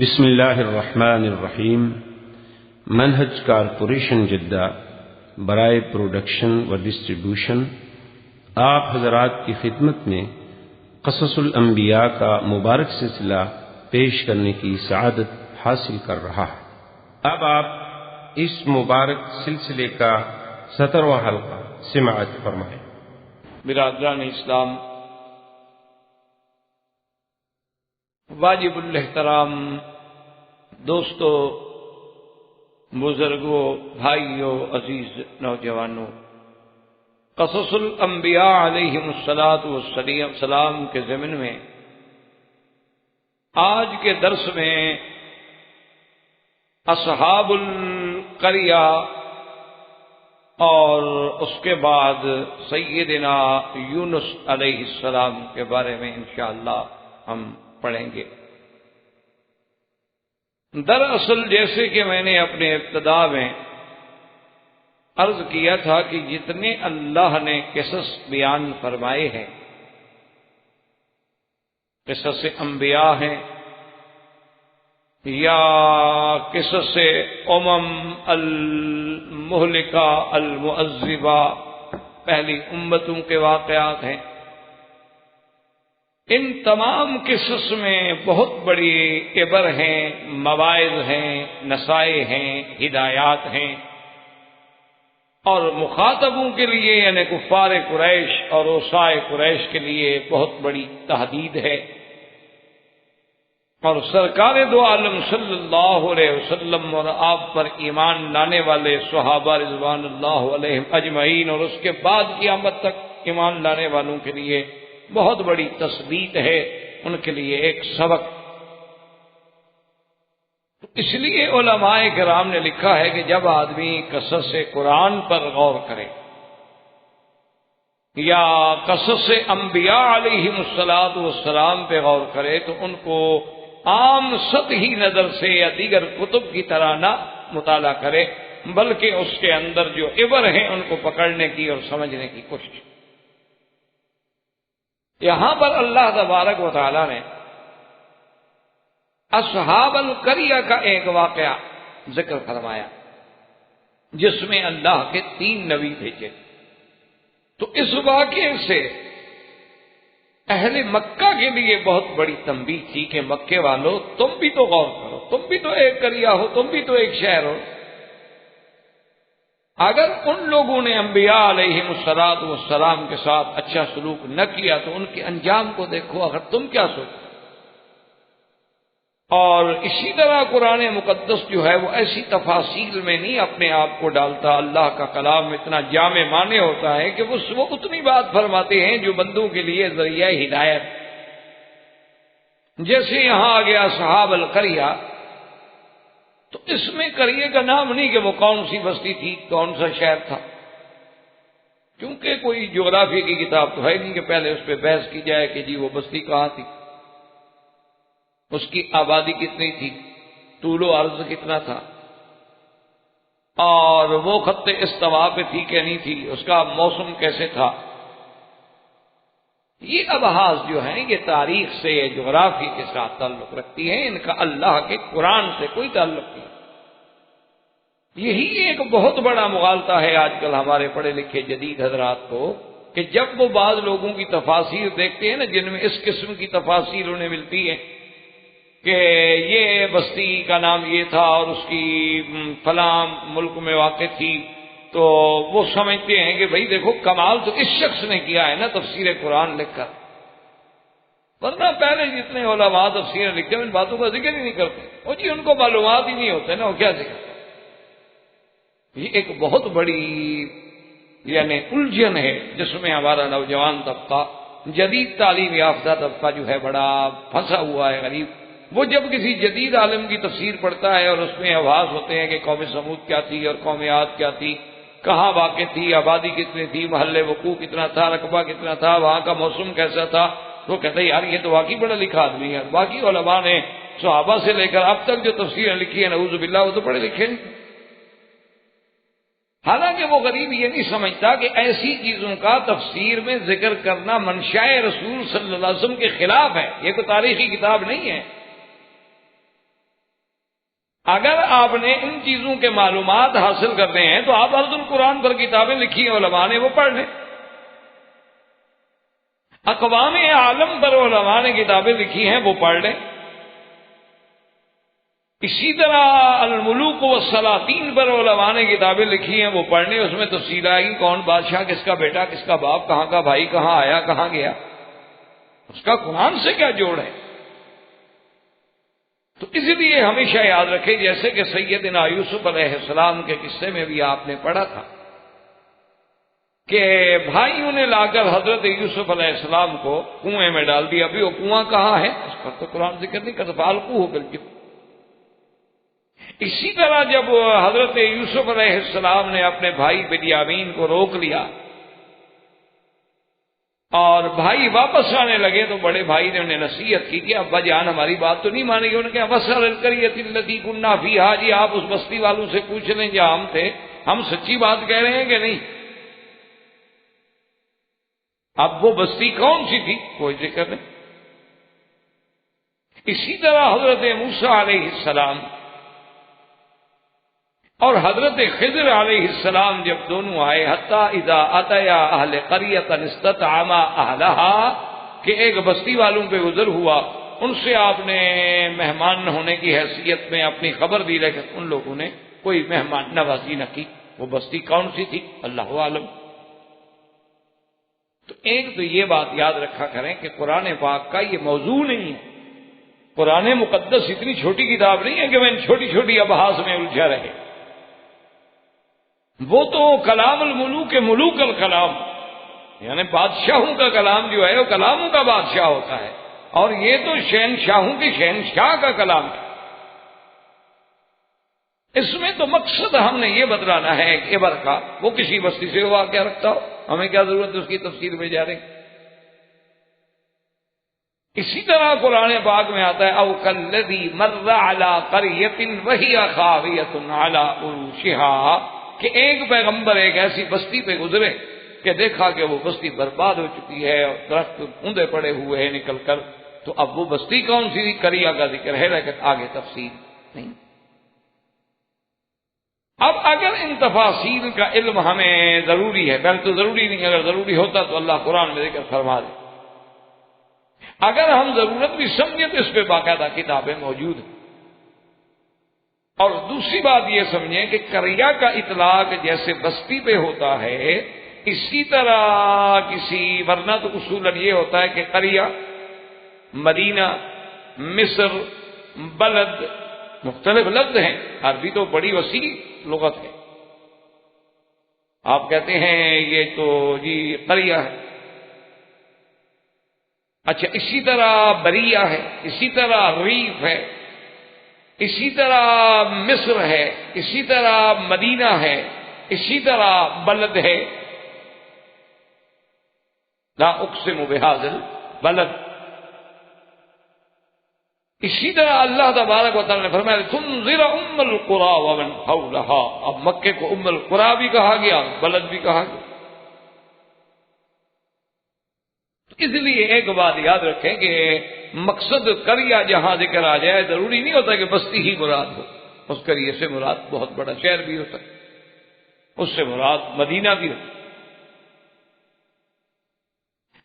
بسم اللہ الرحمن الرحیم۔ منہج کارپوریشن جدہ برائے پروڈکشن و ڈسٹریبیوشن آپ حضرات کی خدمت میں قصص الانبیاء کا مبارک سلسلہ پیش کرنے کی سعادت حاصل کر رہا ہے۔ اب آپ اس مبارک سلسلے کا 17واں حلقہ سماعت فرمائیں۔ برادران اسلام، واجب الاحترام دوستو، بزرگوں، بھائیوں، عزیز نوجوانوں، قصص الانبیاء علیہم السلام کے ضمن میں آج کے درس میں اصحاب القریہ اور اس کے بعد سیدنا یونس علیہ السلام کے بارے میں انشاءاللہ ہم پڑھیں گے۔ دراصل جیسے کہ میں نے اپنے ابتدا میں عرض کیا تھا کہ جتنے اللہ نے قصص بیان فرمائے ہیں، قصص انبیاء ہیں یا قصص المہلکہ المعذبہ، پہلی امتوں کے واقعات ہیں، ان تمام قصص میں بہت بڑی عبر ہیں، مواعظ ہیں، نصائح ہیں، ہدایات ہیں، اور مخاطبوں کے لیے یعنی کفار قریش اور اوصائے قریش کے لیے بہت بڑی تحدید ہے۔ اور سرکار دو عالم صلی اللہ علیہ وسلم اور آپ پر ایمان لانے والے صحابہ رضوان اللہ علیہم اجمعین اور اس کے بعد قیامت تک ایمان لانے والوں کے لیے بہت بڑی تثبیت ہے، ان کے لیے ایک سبق۔ اس لیے علماء کرام نے لکھا ہے کہ جب آدمی قصص قرآن پر غور کرے یا قصص انبیاء علیہم السلام پہ غور کرے تو ان کو عام سطحی نظر سے یا دیگر کتب کی طرح نہ مطالعہ کرے، بلکہ اس کے اندر جو عبر ہیں ان کو پکڑنے کی اور سمجھنے کی کوشش۔ یہاں پر اللہ تبارک و تعالی نے اصحاب القریہ کا ایک واقعہ ذکر فرمایا جس میں اللہ کے 3 نبی بھیجے۔ تو اس واقعے سے اہل مکہ کے لیے بہت بڑی تنبیہ تھی کہ مکے والوں تم بھی تو غور کرو، تم بھی تو ایک قریہ ہو، تم بھی تو ایک شہر ہو۔ اگر ان لوگوں نے انبیاء علیہم السلام کے ساتھ اچھا سلوک نہ کیا تو ان کے انجام کو دیکھو، اگر تم کیا سوچو۔ اور اسی طرح قرآن مقدس جو ہے وہ ایسی تفاصیل میں نہیں اپنے آپ کو ڈالتا، اللہ کا کلام اتنا جامع معنی ہوتا ہے کہ وہ اتنی بات فرماتے ہیں جو بندوں کے لیے ذریعہ ہدایت۔ جیسے یہاں آ گیا اصحاب القریہ، تو اس میں قریے کا نام نہیں کہ وہ کون سی بستی تھی، کون سا شہر تھا، کیونکہ کوئی جغرافی کی کتاب تو ہے نہیں کہ پہلے اس پہ بحث کی جائے کہ جی وہ بستی کہاں تھی، اس کی آبادی کتنی تھی، طول و عرض کتنا تھا، اور وہ خط استوا پہ تھی کہ نہیں تھی، اس کا موسم کیسے تھا۔ یہ ابحاث جو ہیں یہ تاریخ سے، جغرافی کے ساتھ تعلق رکھتی ہیں، ان کا اللہ کے قرآن سے کوئی تعلق نہیں۔ یہی ایک بہت بڑا مغالطہ ہے آج کل ہمارے پڑھے لکھے جدید حضرات کو کہ جب وہ بعض لوگوں کی تفاسیر دیکھتے ہیں نا جن میں اس قسم کی تفاسیر انہیں ملتی ہے کہ یہ بستی کا نام یہ تھا اور اس کی فلاں ملک میں واقع تھی، تو وہ سمجھتے ہیں کہ بھئی دیکھو کمال تو اس شخص نے کیا ہے نا تفسیر قرآن لکھ کر، ورنہ پہلے جتنے علماء تفسیر لکھتے ہیں ان باتوں کا ذکر ہی نہیں کرتے، اور جی ان کو معلومات ہی نہیں ہوتے نا، وہ کیا ذکر۔ یہ ایک بہت بڑی یعنی الجھن ہے جس میں ہمارا نوجوان طبقہ، جدید تعلیم یافتہ طبقہ جو ہے بڑا پھنسا ہوا ہے، غریب۔ وہ جب کسی جدید عالم کی تفسیر پڑھتا ہے اور اس میں آواز ہوتے ہیں کہ قوم سمود کیا تھی اور قوم عاد کیا تھی، کہاں واقع تھی، آبادی کتنی تھی، محل وقوع کتنا تھا، رقبہ کتنا تھا، وہاں کا موسم کیسا تھا، تو کہتے ہیں یار یہ تو واقعی بڑا لکھا آدمی ہے۔ باقی علماء نے صحابہ سے لے کر اب تک جو تفسیریں لکھی ہیں نعوذ باللہ وہ تو پڑھے لکھے نہیں۔ حالانکہ وہ غریب یہ نہیں سمجھتا کہ ایسی چیزوں کا تفسیر میں ذکر کرنا منشاء رسول صلی اللہ علیہ وسلم کے خلاف ہے، یہ کوئی تاریخی کتاب نہیں ہے۔ اگر آپ نے ان چیزوں کے معلومات حاصل کرنے ہیں تو آپ عرض القرآن پر کتابیں لکھی ہیں علماء نے، وہ پڑھ لیں۔ اقوام عالم پر علماء نے کتابیں لکھی ہیں، وہ پڑھ لیں۔ اسی طرح الملوک والسلاطین پر علماء نے کتابیں لکھی ہیں، وہ پڑھ لیں۔ اس میں تفصیل آئے گی کون بادشاہ، کس کا بیٹا، کس کا باپ، کہاں کا بھائی، کہاں آیا، کہاں گیا، اس کا قرآن سے کیا جوڑ ہے۔ تو اس لیے ہمیشہ یاد رکھیں، جیسے کہ سیدنا یوسف علیہ السلام کے قصے میں بھی آپ نے پڑھا تھا کہ بھائیوں نے لا کر حضرت یوسف علیہ السلام کو کنویں میں ڈال دیا۔ ابھی وہ کنواں کہاں ہے اس پر تو قرآن ذکر نہیں کرتا، فالقوہ فی الجب۔ اسی طرح جب حضرت یوسف علیہ السلام نے اپنے بھائی بنیامین کو روک لیا اور بھائی واپس آنے لگے تو بڑے بھائی نے انہیں نصیحت کی کہ ابا جان ہماری بات تو نہیں مانیں گے۔ انہوں نے کہا وَاسْأَلِ الْقَرْيَةَ الَّتِي كُنَّا فِيهَا، جی آپ اس بستی والوں سے پوچھ لیں جہاں ہم تھے، ہم سچی بات کہہ رہے ہیں کہ نہیں۔ اب وہ بستی کون سی تھی کوئی ذکر نہیں۔ اسی طرح حضرت موسیٰ علیہ السلام اور حضرت خضر علیہ السلام جب دونوں آئے، حتیٰ اذا اتیا اہل قریۃ استطعما اہلہا، کہ ایک بستی والوں پہ گزر ہوا، ان سے آپ نے مہمان ہونے کی حیثیت میں اپنی خبر دی، لیکن ان لوگوں نے کوئی مہمان نوازی نہ کی۔ وہ بستی کون سی تھی اللہ عالم۔ تو ایک تو یہ بات یاد رکھا کریں کہ قرآن پاک کا یہ موضوع نہیں ہے۔ قرآن مقدس اتنی چھوٹی کتاب نہیں ہے کہ میں ان چھوٹی چھوٹی ابحاث میں الجھا رہے۔ وہ تو کلام الملوک ملوک الکلام، یعنی بادشاہوں کا کلام جو ہے وہ کلاموں کا بادشاہ ہوتا ہے، اور یہ تو شہنشاہوں کے شہنشاہ کا کلام ہے۔ اس میں تو مقصد ہم نے یہ بتلانا ہے کہ عبر کا وہ کسی بستی سے ہوا کیا رکھتا ہو، ہمیں کیا ضرورت ہے اس کی تفسیر میں جا رہے ہیں۔ اسی طرح قرآن پاک میں آتا ہے او کالذی مر علی قریۃ وہی خاویۃ علی عروشہا، کہ ایک پیغمبر ایک ایسی بستی پہ گزرے کہ دیکھا کہ وہ بستی برباد ہو چکی ہے اور درخت اوندے پڑے ہوئے ہیں نکل کر۔ تو اب وہ بستی کون سی تھی، قریہ کا ذکر ہے لیکن آگے تفصیل نہیں۔ اب اگر ان تفاصیل کا علم ہمیں ضروری ہے، پہلے تو ضروری نہیں، اگر ضروری ہوتا تو اللہ قرآن میں ذکر فرما دے۔ اگر ہم ضرورت بھی سمجھیں تو اس پہ باقاعدہ کتابیں موجود ہیں۔ اور دوسری بات یہ سمجھیں کہ قریہ کا اطلاق جیسے بستی پہ ہوتا ہے، اسی طرح کسی، ورنہ تو اصولاً یہ ہوتا ہے کہ قریہ، مدینہ، مصر، بلد مختلف لفظ ہیں۔ عربی تو بڑی وسیع لغت ہے۔ آپ کہتے ہیں یہ تو جی قریہ ہے، اچھا اسی طرح بریہ ہے، اسی طرح ریف ہے، اسی طرح مصر ہے، اسی طرح مدینہ ہے، اسی طرح بلد ہے، لا اقسم بہذا البلد۔ اسی طرح اللہ تبارک و تعالی نے فرمایا تنذر ام القری ومن حولها، اب مکے کو ام القری بھی کہا گیا، بلد بھی کہا گیا۔ اس لیے ایک بات یاد رکھیں کہ مقصد قریہ جہاں ذکر آ جائے ضروری نہیں ہوتا کہ بستی ہی مراد ہو، اس قریے سے مراد بہت بڑا شہر بھی ہو سکتا، اس سے مراد مدینہ بھی ہو،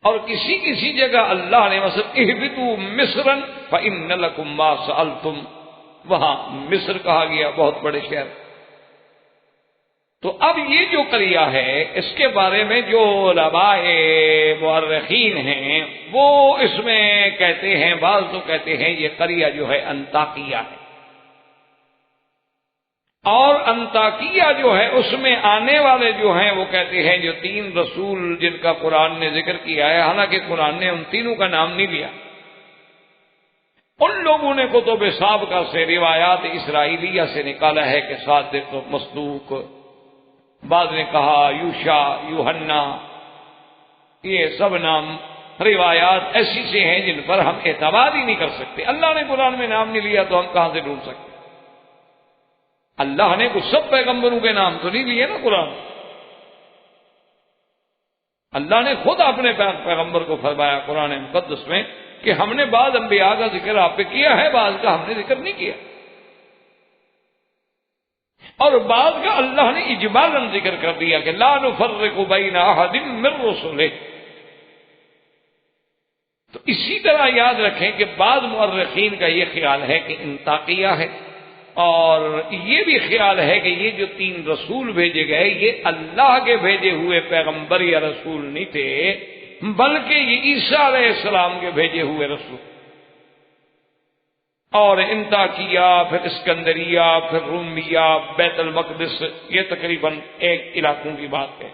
اور کسی کسی جگہ اللہ نے مثلا اہبطوا مصرا فإن لكم ما سألتم، وہاں مصر کہا گیا، بہت بڑے شہر۔ تو اب یہ جو قریہ ہے اس کے بارے میں جو علماء مورخین ہیں وہ اس میں کہتے ہیں، بعض تو کہتے ہیں یہ قریہ جو ہے انطاکیہ ہے، اور انطاکیہ جو ہے اس میں آنے والے جو ہیں وہ کہتے ہیں جو 3 رسول جن کا قرآن نے ذکر کیا ہے، حالانکہ قرآن نے ان تینوں کا نام نہیں لیا۔ ان لوگوں نے کتب سابقہ سے روایات اسرائیلیہ سے نکالا ہے کہ صادق، مصدوق، بعض نے کہا یوشا، یوحنا، یہ سب نام روایات ایسی سے ہیں جن پر ہم اعتماد ہی نہیں کر سکتے۔ اللہ نے قرآن میں نام نہیں لیا تو ہم کہاں سے ڈھونڈ سکتے؟ اللہ نے کچھ سب پیغمبروں کے نام تو نہیں لیے نا قرآن۔ اللہ نے خود اپنے پیغمبر کو فرمایا قرآن مقدس میں کہ ہم نے بعض انبیاء کا ذکر آپ پہ کیا ہے، بعض کا ہم نے ذکر نہیں کیا۔ اور بعد کا اللہ نے اجمالاً ذکر کر دیا کہ لا نفرق بین احد من رسلہ. تو اسی طرح یاد رکھیں کہ بعض مؤرخین کا یہ خیال ہے کہ انطاکیہ ہے، اور یہ بھی خیال ہے کہ یہ جو 3 رسول بھیجے گئے یہ اللہ کے بھیجے ہوئے پیغمبر یا رسول نہیں تھے، بلکہ یہ عیسیٰ علیہ السلام کے بھیجے ہوئے رسول. اور انطاکیہ، پھر اسکندریہ، پھر رومیہ، بیت المقدس، یہ تقریباً ایک علاقوں کی بات ہے.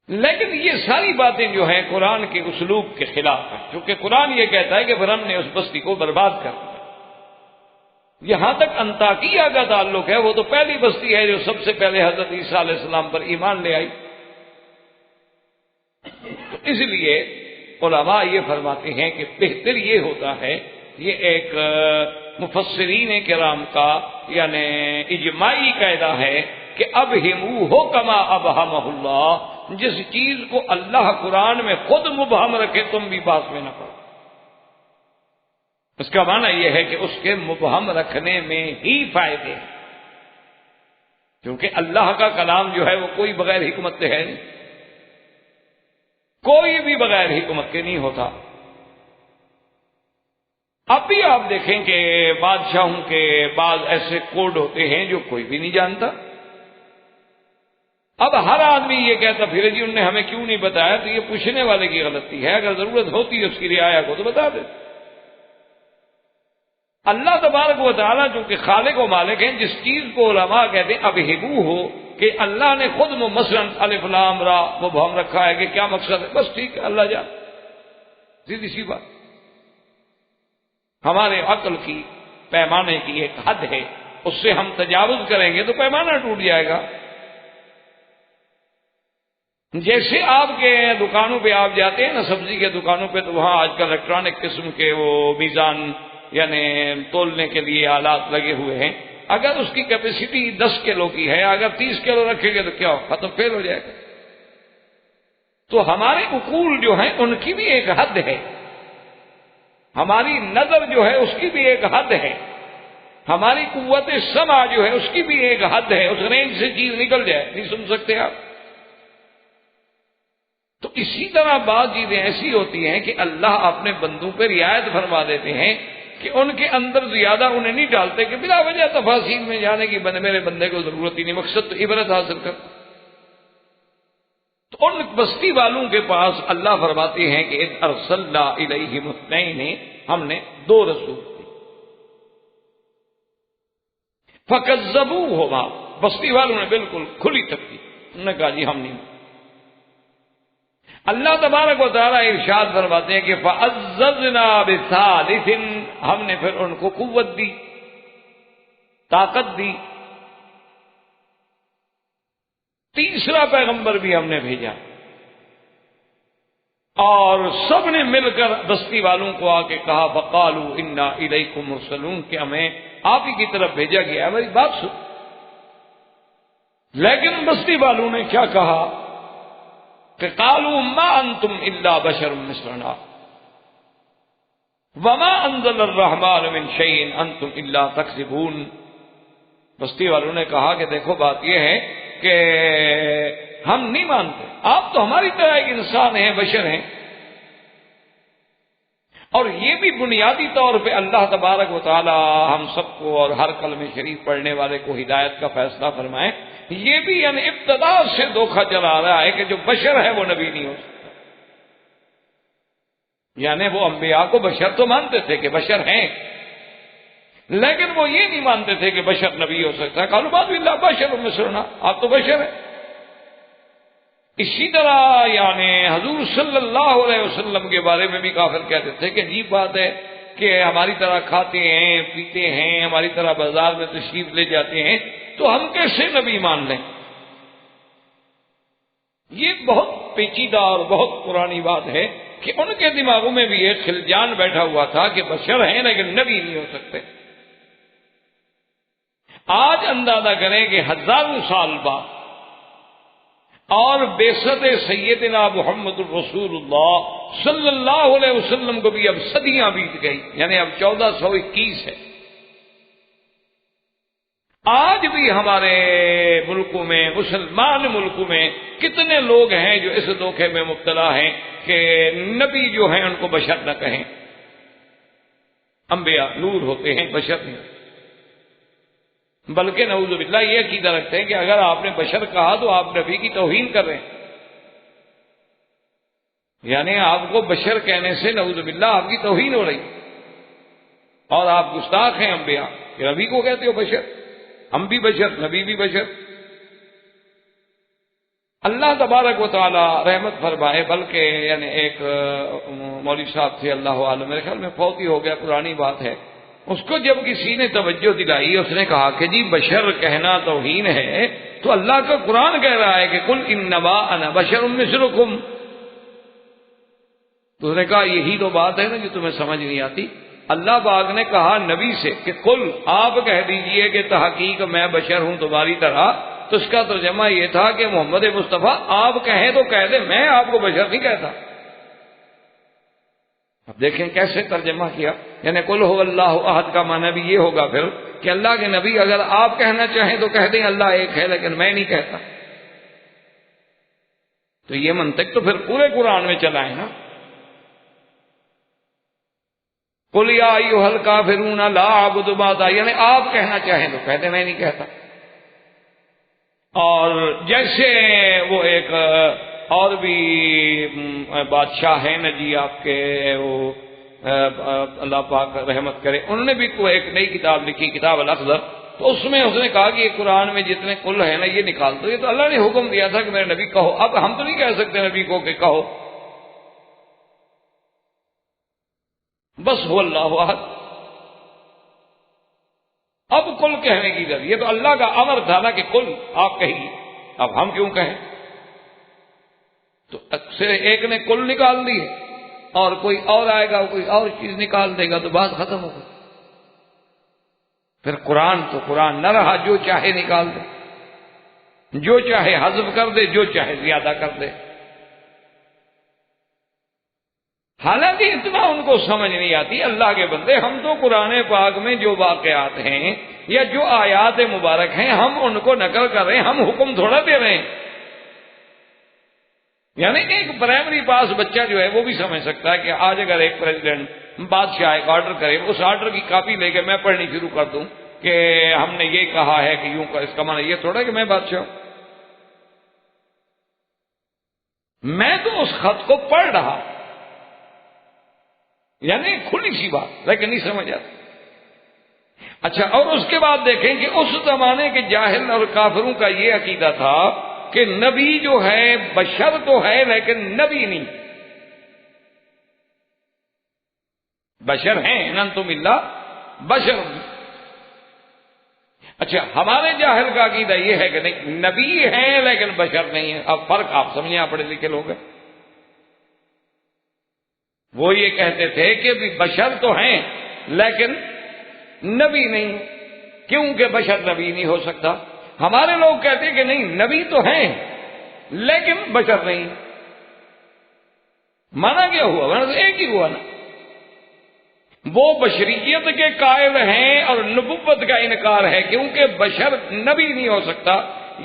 لیکن یہ ساری باتیں جو ہیں قرآن کے اسلوب کے خلاف ہیں، کیونکہ قرآن یہ کہتا ہے کہ پھر ہم نے اس بستی کو برباد کر دیا. یہاں تک انطاکیہ کا تعلق ہے، وہ تو پہلی بستی ہے جو سب سے پہلے حضرت عیسیٰ علیہ السلام پر ایمان لے آئی. تو اس لیے علماء یہ فرماتے ہیں کہ بہتر یہ ہوتا ہے، یہ ایک مفسرین کرام کا یعنی اجماعی قاعدہ ہے کہ ابہموہ کما ابہمہ اللہ، جس چیز کو اللہ قرآن میں خود مبہم رکھے تم بھی باس میں نہ پڑو. اس کا معنی یہ ہے کہ اس کے مبہم رکھنے میں ہی فائدے ہیں، کیونکہ اللہ کا کلام جو ہے وہ کوئی بغیر حکمت سے ہے نہیں، کوئی بھی بغیر حکمت کے نہیں ہوتا. اب بھی آپ دیکھیں کہ بادشاہوں کے بعض ایسے کوڈ ہوتے ہیں جو کوئی بھی نہیں جانتا. اب ہر آدمی یہ کہتا پھر جی انہوں نے ہمیں کیوں نہیں بتایا، تو یہ پوچھنے والے کی غلطی ہے. اگر ضرورت ہوتی ہے اس کی رعایا کو تو بتا دے. اللہ تبارک و تعالیٰ چونکہ خالق و مالک ہیں، جس چیز کو علماء کہتے ہیں ابہمو ہو کہ اللہ نے خود مثلاً الف لام را مبہم رکھا ہے کہ کیا مقصد ہے، بس ٹھیک ہے اللہ جان، سیدھی سی بات. ہمارے عقل کی پیمانے کی ایک حد ہے، اس سے ہم تجاوز کریں گے تو پیمانہ ٹوٹ جائے گا. جیسے آپ کے دکانوں پہ آپ جاتے ہیں نا، سبزی کے دکانوں پہ، تو وہاں آج کل الیکٹرانک قسم کے وہ میزان یعنی تولنے کے لیے آلات لگے ہوئے ہیں. اگر اس کی کیپیسٹی 10 کلو کی ہے، اگر 30 کلو رکھیں گے تو کیا ختم فیل ہو جائے گا. تو ہمارے عقول جو ہیں ان کی بھی ایک حد ہے، ہماری نظر جو ہے اس کی بھی ایک حد ہے، ہماری قوت سمع جو ہے اس کی بھی ایک حد ہے. اس رینج سے چیز نکل جائے نہیں سن سکتے آپ. تو اسی طرح بعض چیزیں ایسی ہوتی ہیں کہ اللہ اپنے بندوں پہ رعایت فرما دیتے ہیں کہ ان کے اندر زیادہ انہیں نہیں ڈالتے کہ بلا وجہ تفاصیل میں جانے کی میرے بندے کو ضرورت ہی نہیں، مقصد تو عبرت حاصل کر. تو ان بستی والوں کے پاس اللہ فرماتے ہیں کہ اذ ارسلنا الیہم اثنین، ہم نے 2 رسول دی. فکذبوہما، بستی والوں نے بالکل کھلی تکلیف، انہوں نے کہا جی ہم نہیں. اللہ تبارک و تعالیٰ ارشاد فرماتے ہیں کہ فعززنا بثالث، ہم نے پھر ان کو قوت دی، طاقت دی. تیسرا پیغمبر بھی ہم نے بھیجا، اور سب نے مل کر بستی والوں کو آ کے کہا فقالوا انا الیکم مرسلون، کہ ہمیں آپ ہی کی طرف بھیجا گیا ہے. ہماری بات سن. لیکن بستی والوں نے کیا کہا کہ قالوا ما انتم الا بشر مثلنا وما انزل الرحمن من شيء انتم الا تكذبون. بستی والوں نے کہا کہ دیکھو بات یہ ہے کہ ہم نہیں مانتے، آپ تو ہماری طرح ایک انسان ہیں، بشر ہیں. اور یہ بھی بنیادی طور پہ اللہ تبارک و تعالی ہم سب کو اور ہر کلمہ شریف پڑھنے والے کو ہدایت کا فیصلہ فرمائے. یہ بھی یعنی ابتدا سے دھوکہ چلا رہا ہے کہ جو بشر ہے وہ نبی نہیں ہو سکتا. یعنی وہ انبیاء کو بشر تو مانتے تھے کہ بشر ہیں، لیکن وہ یہ نہیں مانتے تھے کہ بشر نبی ہو سکتا ہے. قالوا ما الا بشر مثلنا، آپ تو بشر ہیں. اسی طرح یعنی حضور صلی اللہ علیہ وسلم کے بارے میں بھی کافر کہتے تھے کہ عجیب بات ہے کہ ہماری طرح کھاتے ہیں، پیتے ہیں، ہماری طرح بازار میں تشریف لے جاتے ہیں، تو ہم کیسے نبی مان لیں. یہ بہت پیچیدہ اور بہت پرانی بات ہے کہ ان کے دماغوں میں بھی ایک خلجان بیٹھا ہوا تھا کہ بشر ہیں لیکن نبی نہیں ہو سکتے. آج اندازہ کریں کہ ہزاروں سال بعد اور بعثت سیدنا محمد الرسول اللہ صلی اللہ علیہ وسلم کو بھی اب صدیاں بیت گئی، یعنی اب 1421 ہے. آج بھی ہمارے ملکوں میں، مسلمان ملکوں میں کتنے لوگ ہیں جو اس دھوکے میں مبتلا ہیں کہ نبی جو ہیں ان کو بشر نہ کہیں، انبیاء نور ہوتے ہیں، بشر نہیں، بلکہ نعوذ باللہ یہ عقیدہ رکھتے ہیں کہ اگر آپ نے بشر کہا تو آپ نبی کی توہین کر رہے ہیں، یعنی آپ کو بشر کہنے سے نعوذ باللہ آپ کی توہین ہو رہی اور آپ گستاخ ہیں انبیاء کہ نبی کو کہتے ہو بشر، ہم بھی بشر، نبی بھی بشر۔ اللہ تبارک و تعالی رحمت فرمائے، بلکہ یعنی ایک مولوی صاحب تھے، اللہ عالم، میرے خیال میں فوت ہی ہو گیا، پرانی بات ہے، اس کو جب کسی نے توجہ دلائی، اس نے کہا کہ جی بشر کہنا توہین ہے، تو اللہ کا قرآن کہہ رہا ہے کہ قل انما انا بشر مثلکم، تو اس نے کہا یہی تو بات ہے نا جو تمہیں سمجھ نہیں آتی۔ اللہ پاک نے کہا نبی سے کہ قل، آپ کہہ دیجئے کہ تحقیق میں بشر ہوں تمہاری طرح، تو اس کا ترجمہ یہ تھا کہ محمد مصطفیٰ آپ کہیں تو کہہ دیں، میں آپ کو بشر نہیں کہتا۔ اب دیکھیں کیسے ترجمہ کیا، یعنی قل هو اللہ احد کا معنی بھی یہ ہوگا پھر کہ اللہ کے نبی اگر آپ کہنا چاہیں تو کہہ دیں اللہ ایک ہے، لیکن میں نہیں کہتا۔ تو یہ منطق تو پھر پورے قرآن میں چلا ہے نا، قل یا ایھا الکافرون لا اعبد ما تعبدون، یعنی آپ کہنا چاہیں تو کہہ دیں میں نہیں کہتا۔ اور جیسے وہ ایک اور بھی بادشاہ ہیں نا جی آپ کے، وہ اللہ پاک رحمت کرے، انہوں نے بھی کوئی ایک نئی کتاب لکھی، کتاب الاخضر، تو اس میں اس نے کہا کہ یہ قرآن میں جتنے قل ہیں نا یہ نکال دو، یہ تو اللہ نے حکم دیا تھا کہ میرے نبی کہو، اب ہم تو نہیں کہہ سکتے نبی کو کہ کہو بس هو اللہ احد، اب قل کہنے کی ضرورت، یہ تو اللہ کا امر تھا نا کہ قل آپ کہیے، اب ہم کیوں کہیں؟ تو اکثر ایک نے قل نکال دی ہے اور کوئی اور آئے گا کوئی اور چیز نکال دے گا تو بات ختم ہو گئی، پھر قرآن تو قرآن نہ رہا، جو چاہے نکال دے، جو چاہے حذف کر دے، جو چاہے زیادہ کر دے۔ حالانکہ اتنا ان کو سمجھ نہیں آتی، اللہ کے بندے، ہم تو قرآن پاک میں جو واقعات ہیں یا جو آیات مبارک ہیں ہم ان کو نقل کر رہے ہیں، ہم حکم تھوڑا دے رہے ہیں۔ یعنی ایک پرائمری پاس بچہ جو ہے وہ بھی سمجھ سکتا ہے کہ آج اگر ایک پریزیڈنٹ بادشاہ ایک آرڈر کرے، اس آرڈر کی کاپی لے کے میں پڑھنی شروع کر دوں کہ ہم نے یہ کہا ہے کہ یوں، اس کا معنی یہ تھوڑا کہ میں بادشاہ ہوں، میں تو اس خط کو پڑھ رہا، یعنی کھلی سی بات، لیکن نہیں سمجھ آتی۔ اچھا، اور اس کے بعد دیکھیں کہ اس زمانے کے جاہل اور کافروں کا یہ عقیدہ تھا کہ نبی جو ہے بشر تو ہے لیکن نبی نہیں، بشر ہیں انتم الا بشر۔ اچھا، ہمارے جاہل کا عقیدہ یہ ہے کہ نہیں، نبی ہیں لیکن بشر نہیں ہے۔ اب فرق آپ سمجھیں، آپ پڑھے لکھے لوگ ہیں، وہ یہ کہتے تھے کہ بھی بشر تو ہیں لیکن نبی نہیں، کیونکہ بشر نبی نہیں ہو سکتا۔ ہمارے لوگ کہتے ہیں کہ نہیں، نبی تو ہیں لیکن بشر نہیں۔ مانا کیا ہوا؟ مانا تو ایک ہی ہوا نا، وہ بشریت کے قائل ہیں اور نبوت کا انکار ہے، کیونکہ بشر نبی نہیں ہو سکتا۔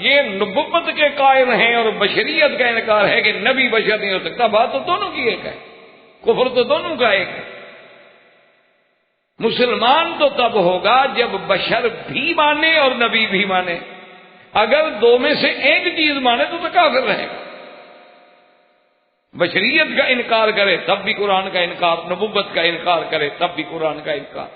یہ نبوت کے قائل ہیں اور بشریت کا انکار ہے کہ نبی بشر نہیں ہو سکتا۔ بات تو دونوں کی ایک ہے، کفر تو دونوں کا ایک ہے۔ مسلمان تو تب ہوگا جب بشر بھی مانے اور نبی بھی مانے، اگر دو میں سے ایک چیز مانے تو کافر رہے گا۔ بشریت کا انکار کرے تب بھی قرآن کا انکار، نبوت کا انکار کرے تب بھی قرآن کا انکار۔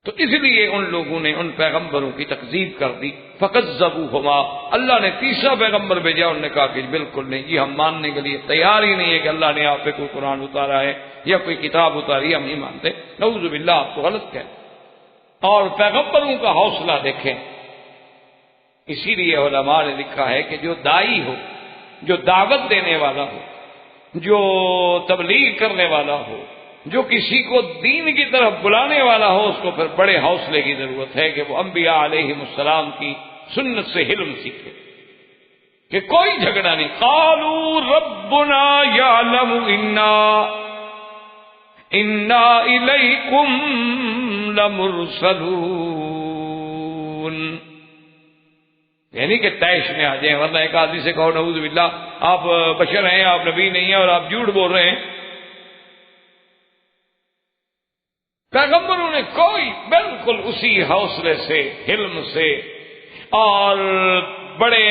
تو اس لیے ان لوگوں نے ان پیغمبروں کی تکذیب کر دی، فکذبوہما، اللہ نے تیسرا پیغمبر بھیجا، انہوں نے کہا کہ بالکل نہیں، یہ ہم ماننے کے لیے تیار ہی نہیں ہے کہ اللہ نے آپ پہ کوئی قرآن اتارا ہے یا کوئی کتاب اتاری، ہم نہیں مانتے، نعوذ باللہ آپ کو غلط کہتے۔ اور پیغمبروں کا حوصلہ دیکھیں، اسی لیے علماء نے لکھا ہے کہ جو دائی ہو، جو دعوت دینے والا ہو، جو تبلیغ کرنے والا ہو، جو کسی کو دین کی طرف بلانے والا ہو، اس کو پھر بڑے حوصلے کی ضرورت ہے کہ وہ انبیاء علیہم السلام کی سنت سے علم سیکھے، کہ کوئی جھگڑا نہیں۔ قالوا ربنا یعلم انا الیکم لمرسلون، يعلمون، یعنی کہ طیش میں آ جائیں، ورنہ ایک آدمی سے کہو نعوذ باللہ آپ بشر ہیں، آپ نبی نہیں ہیں اور آپ جھوٹ بول رہے ہیں، پیغمبروں نے کوئی بالکل اسی حوصلے سے، حلم سے اور بڑے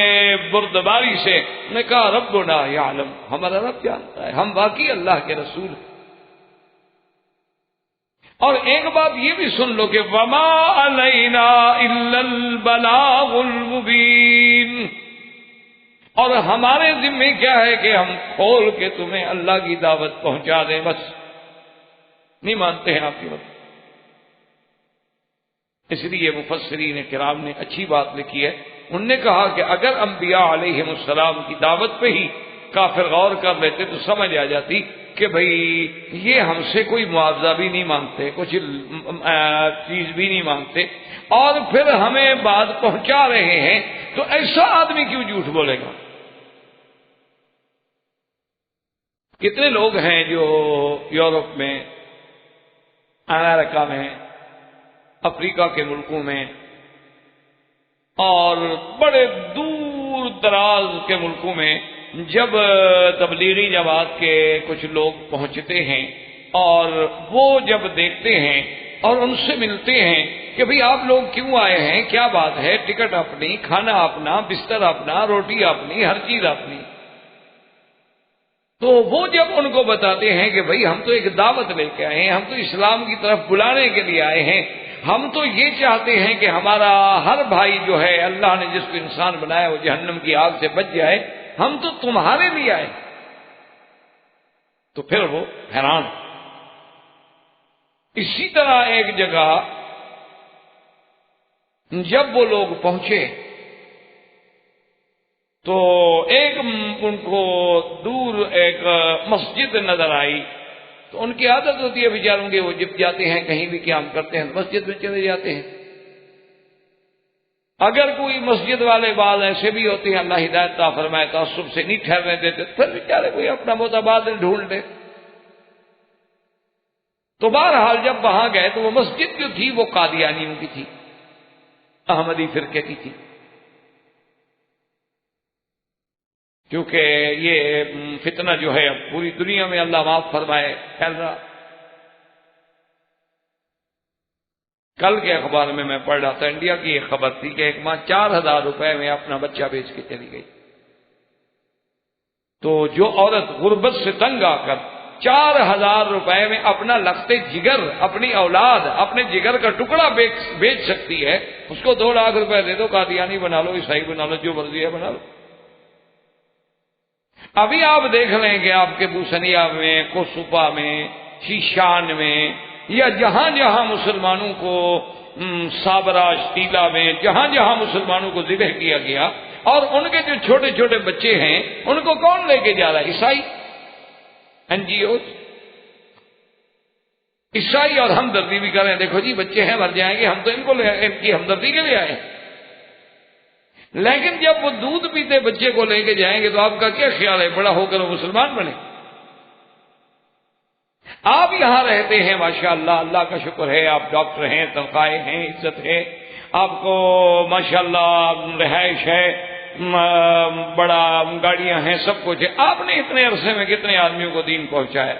بردباری سے نے کہا ربنا یعلم، ہمارا رب جانتا ہے، ہم واقعی اللہ کے رسول ہیں۔ اور ایک بات یہ بھی سن لو کہ وما علینا الا البلاغ المبین، اور ہمارے ذمہ کیا ہے کہ ہم کھول کے تمہیں اللہ کی دعوت پہنچا دیں، بس نہیں مانتے ہیں آپ کی بات۔ اس لیے مفسرین کرام نے اچھی بات لکھی ہے، انہوں نے کہا کہ اگر انبیاء علیہم السلام کی دعوت پہ ہی کافر غور کر لیتے تو سمجھ آ جاتی کہ بھئی یہ ہم سے کوئی معاوضہ بھی نہیں مانگتے، کچھ چیز بھی نہیں مانگتے، اور پھر ہمیں بات پہنچا رہے ہیں، تو ایسا آدمی کیوں جھوٹ بولے گا؟ کتنے لوگ ہیں جو یورپ میں، امریکہ میں، افریقہ کے ملکوں میں اور بڑے دور دراز کے ملکوں میں جب تبلیغی جماعت کے کچھ لوگ پہنچتے ہیں اور وہ جب دیکھتے ہیں اور ان سے ملتے ہیں کہ بھئی آپ لوگ کیوں آئے ہیں، کیا بات ہے، ٹکٹ اپنی، کھانا اپنا، بستر اپنا، روٹی اپنی، ہر چیز اپنی، تو وہ جب ان کو بتاتے ہیں کہ بھئی ہم تو ایک دعوت لے کے آئے ہیں، ہم تو اسلام کی طرف بلانے کے لیے آئے ہیں، ہم تو یہ چاہتے ہیں کہ ہمارا ہر بھائی جو ہے اللہ نے جس کو انسان بنایا وہ جہنم کی آگ سے بچ جائے، ہم تو تمہارے لیے آئے، تو پھر وہ حیران۔ اسی طرح ایک جگہ جب وہ لوگ پہنچے تو ایک ان کو دور ایک مسجد نظر آئی، تو ان کی عادت ہوتی ہے بیچاروں کی، وہ جب جاتے ہیں کہیں بھی قیام کرتے ہیں مسجد میں چلے جاتے ہیں۔ اگر کوئی مسجد والے بعض ایسے بھی ہوتے ہیں، اللہ ہدایت عطا فرمائے، تعصب سے نہیں ٹھہرنے دیتے، پھر بیچارے کوئی اپنا متبادل ڈھونڈ لے۔ تو بہرحال جب وہاں گئے تو وہ مسجد جو تھی وہ قادیانیوں کی تھی، احمدی فرقے کی تھی، کیونکہ یہ فتنہ جو ہے اب پوری دنیا میں اللہ معاف فرمائے پھیل رہا۔ کل کے اخبار میں پڑھ رہا تھا، انڈیا کی ایک خبر تھی کہ ایک ماں 4000 روپے میں اپنا بچہ بیچ کے چلی گئی۔ تو جو عورت غربت سے تنگ آ کر 4000 روپے میں اپنا لختے جگر، اپنی اولاد، اپنے جگر کا ٹکڑا بیچ سکتی ہے، اس کو 2 لاکھ روپے دے دو، قادیانی بنا لو، عیسائی بنا لو، جو مرضی ہے بنا لو۔ ابھی آپ دیکھ لیں کہ آپ کے بوسنیا میں، کوسوپا میں، شیشان میں، یا جہاں جہاں مسلمانوں کو سابراج ٹیلا میں، جہاں جہاں مسلمانوں کو ذبح کیا گیا، اور ان کے جو چھوٹے چھوٹے بچے ہیں ان کو کون لے کے جا رہا ہے؟ عیسائی NGOs، عیسائی، اور ہمدردی بھی کریں، دیکھو جی بچے ہیں مر جائیں گے، ہم تو ان کی ہمدردی کے لیے آئے۔ لیکن جب وہ دودھ پیتے بچے کو لے کے جائیں گے تو آپ کا کیا خیال ہے بڑا ہو کر وہ مسلمان بنے؟ آپ یہاں رہتے ہیں ماشاءاللہ، اللہ کا شکر ہے، آپ ڈاکٹر ہیں، تنخواہیں ہیں، عزت ہے، آپ کو ماشاءاللہ رہائش ہے، بڑا گاڑیاں ہیں، سب کچھ ہے، آپ نے اتنے عرصے میں کتنے آدمیوں کو دین پہنچایا؟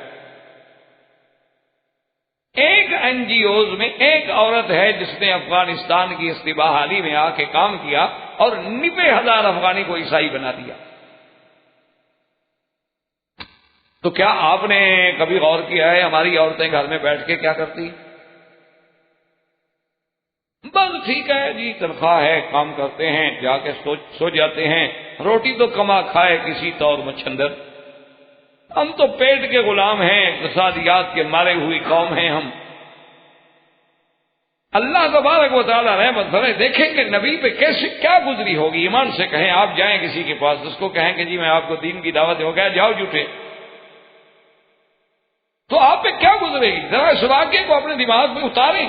ایک NGOs میں ایک عورت ہے جس نے افغانستان کی استباہ حالی میں آ کے کام کیا اور 90,000 افغانی کو عیسائی بنا دیا۔ تو کیا آپ نے کبھی غور کیا ہے ہماری عورتیں گھر میں بیٹھ کے کیا کرتی؟ بس ٹھیک ہے جی، تنخواہ ہے، کام کرتے ہیں، جا کے سو جاتے ہیں، روٹی تو کما کھائے کسی طور مچھندر۔ ہم تو پیٹ کے غلام ہیں، اقتصادیات کے مارے ہوئی قوم ہیں ہم۔ اللہ تبارک و تعالیٰ رحمت فرمائے، دیکھیں کہ نبی پہ کیسے کیا گزری ہوگی۔ ایمان سے کہیں آپ جائیں کسی کے پاس، اس کو کہیں کہ جی میں آپ کو دین کی دعوت ہو گیا، جاؤ جھوٹے، تو آپ پہ کیا گزرے گی؟ ذرا اس واقعے کو اپنے دماغ میں اتاریں۔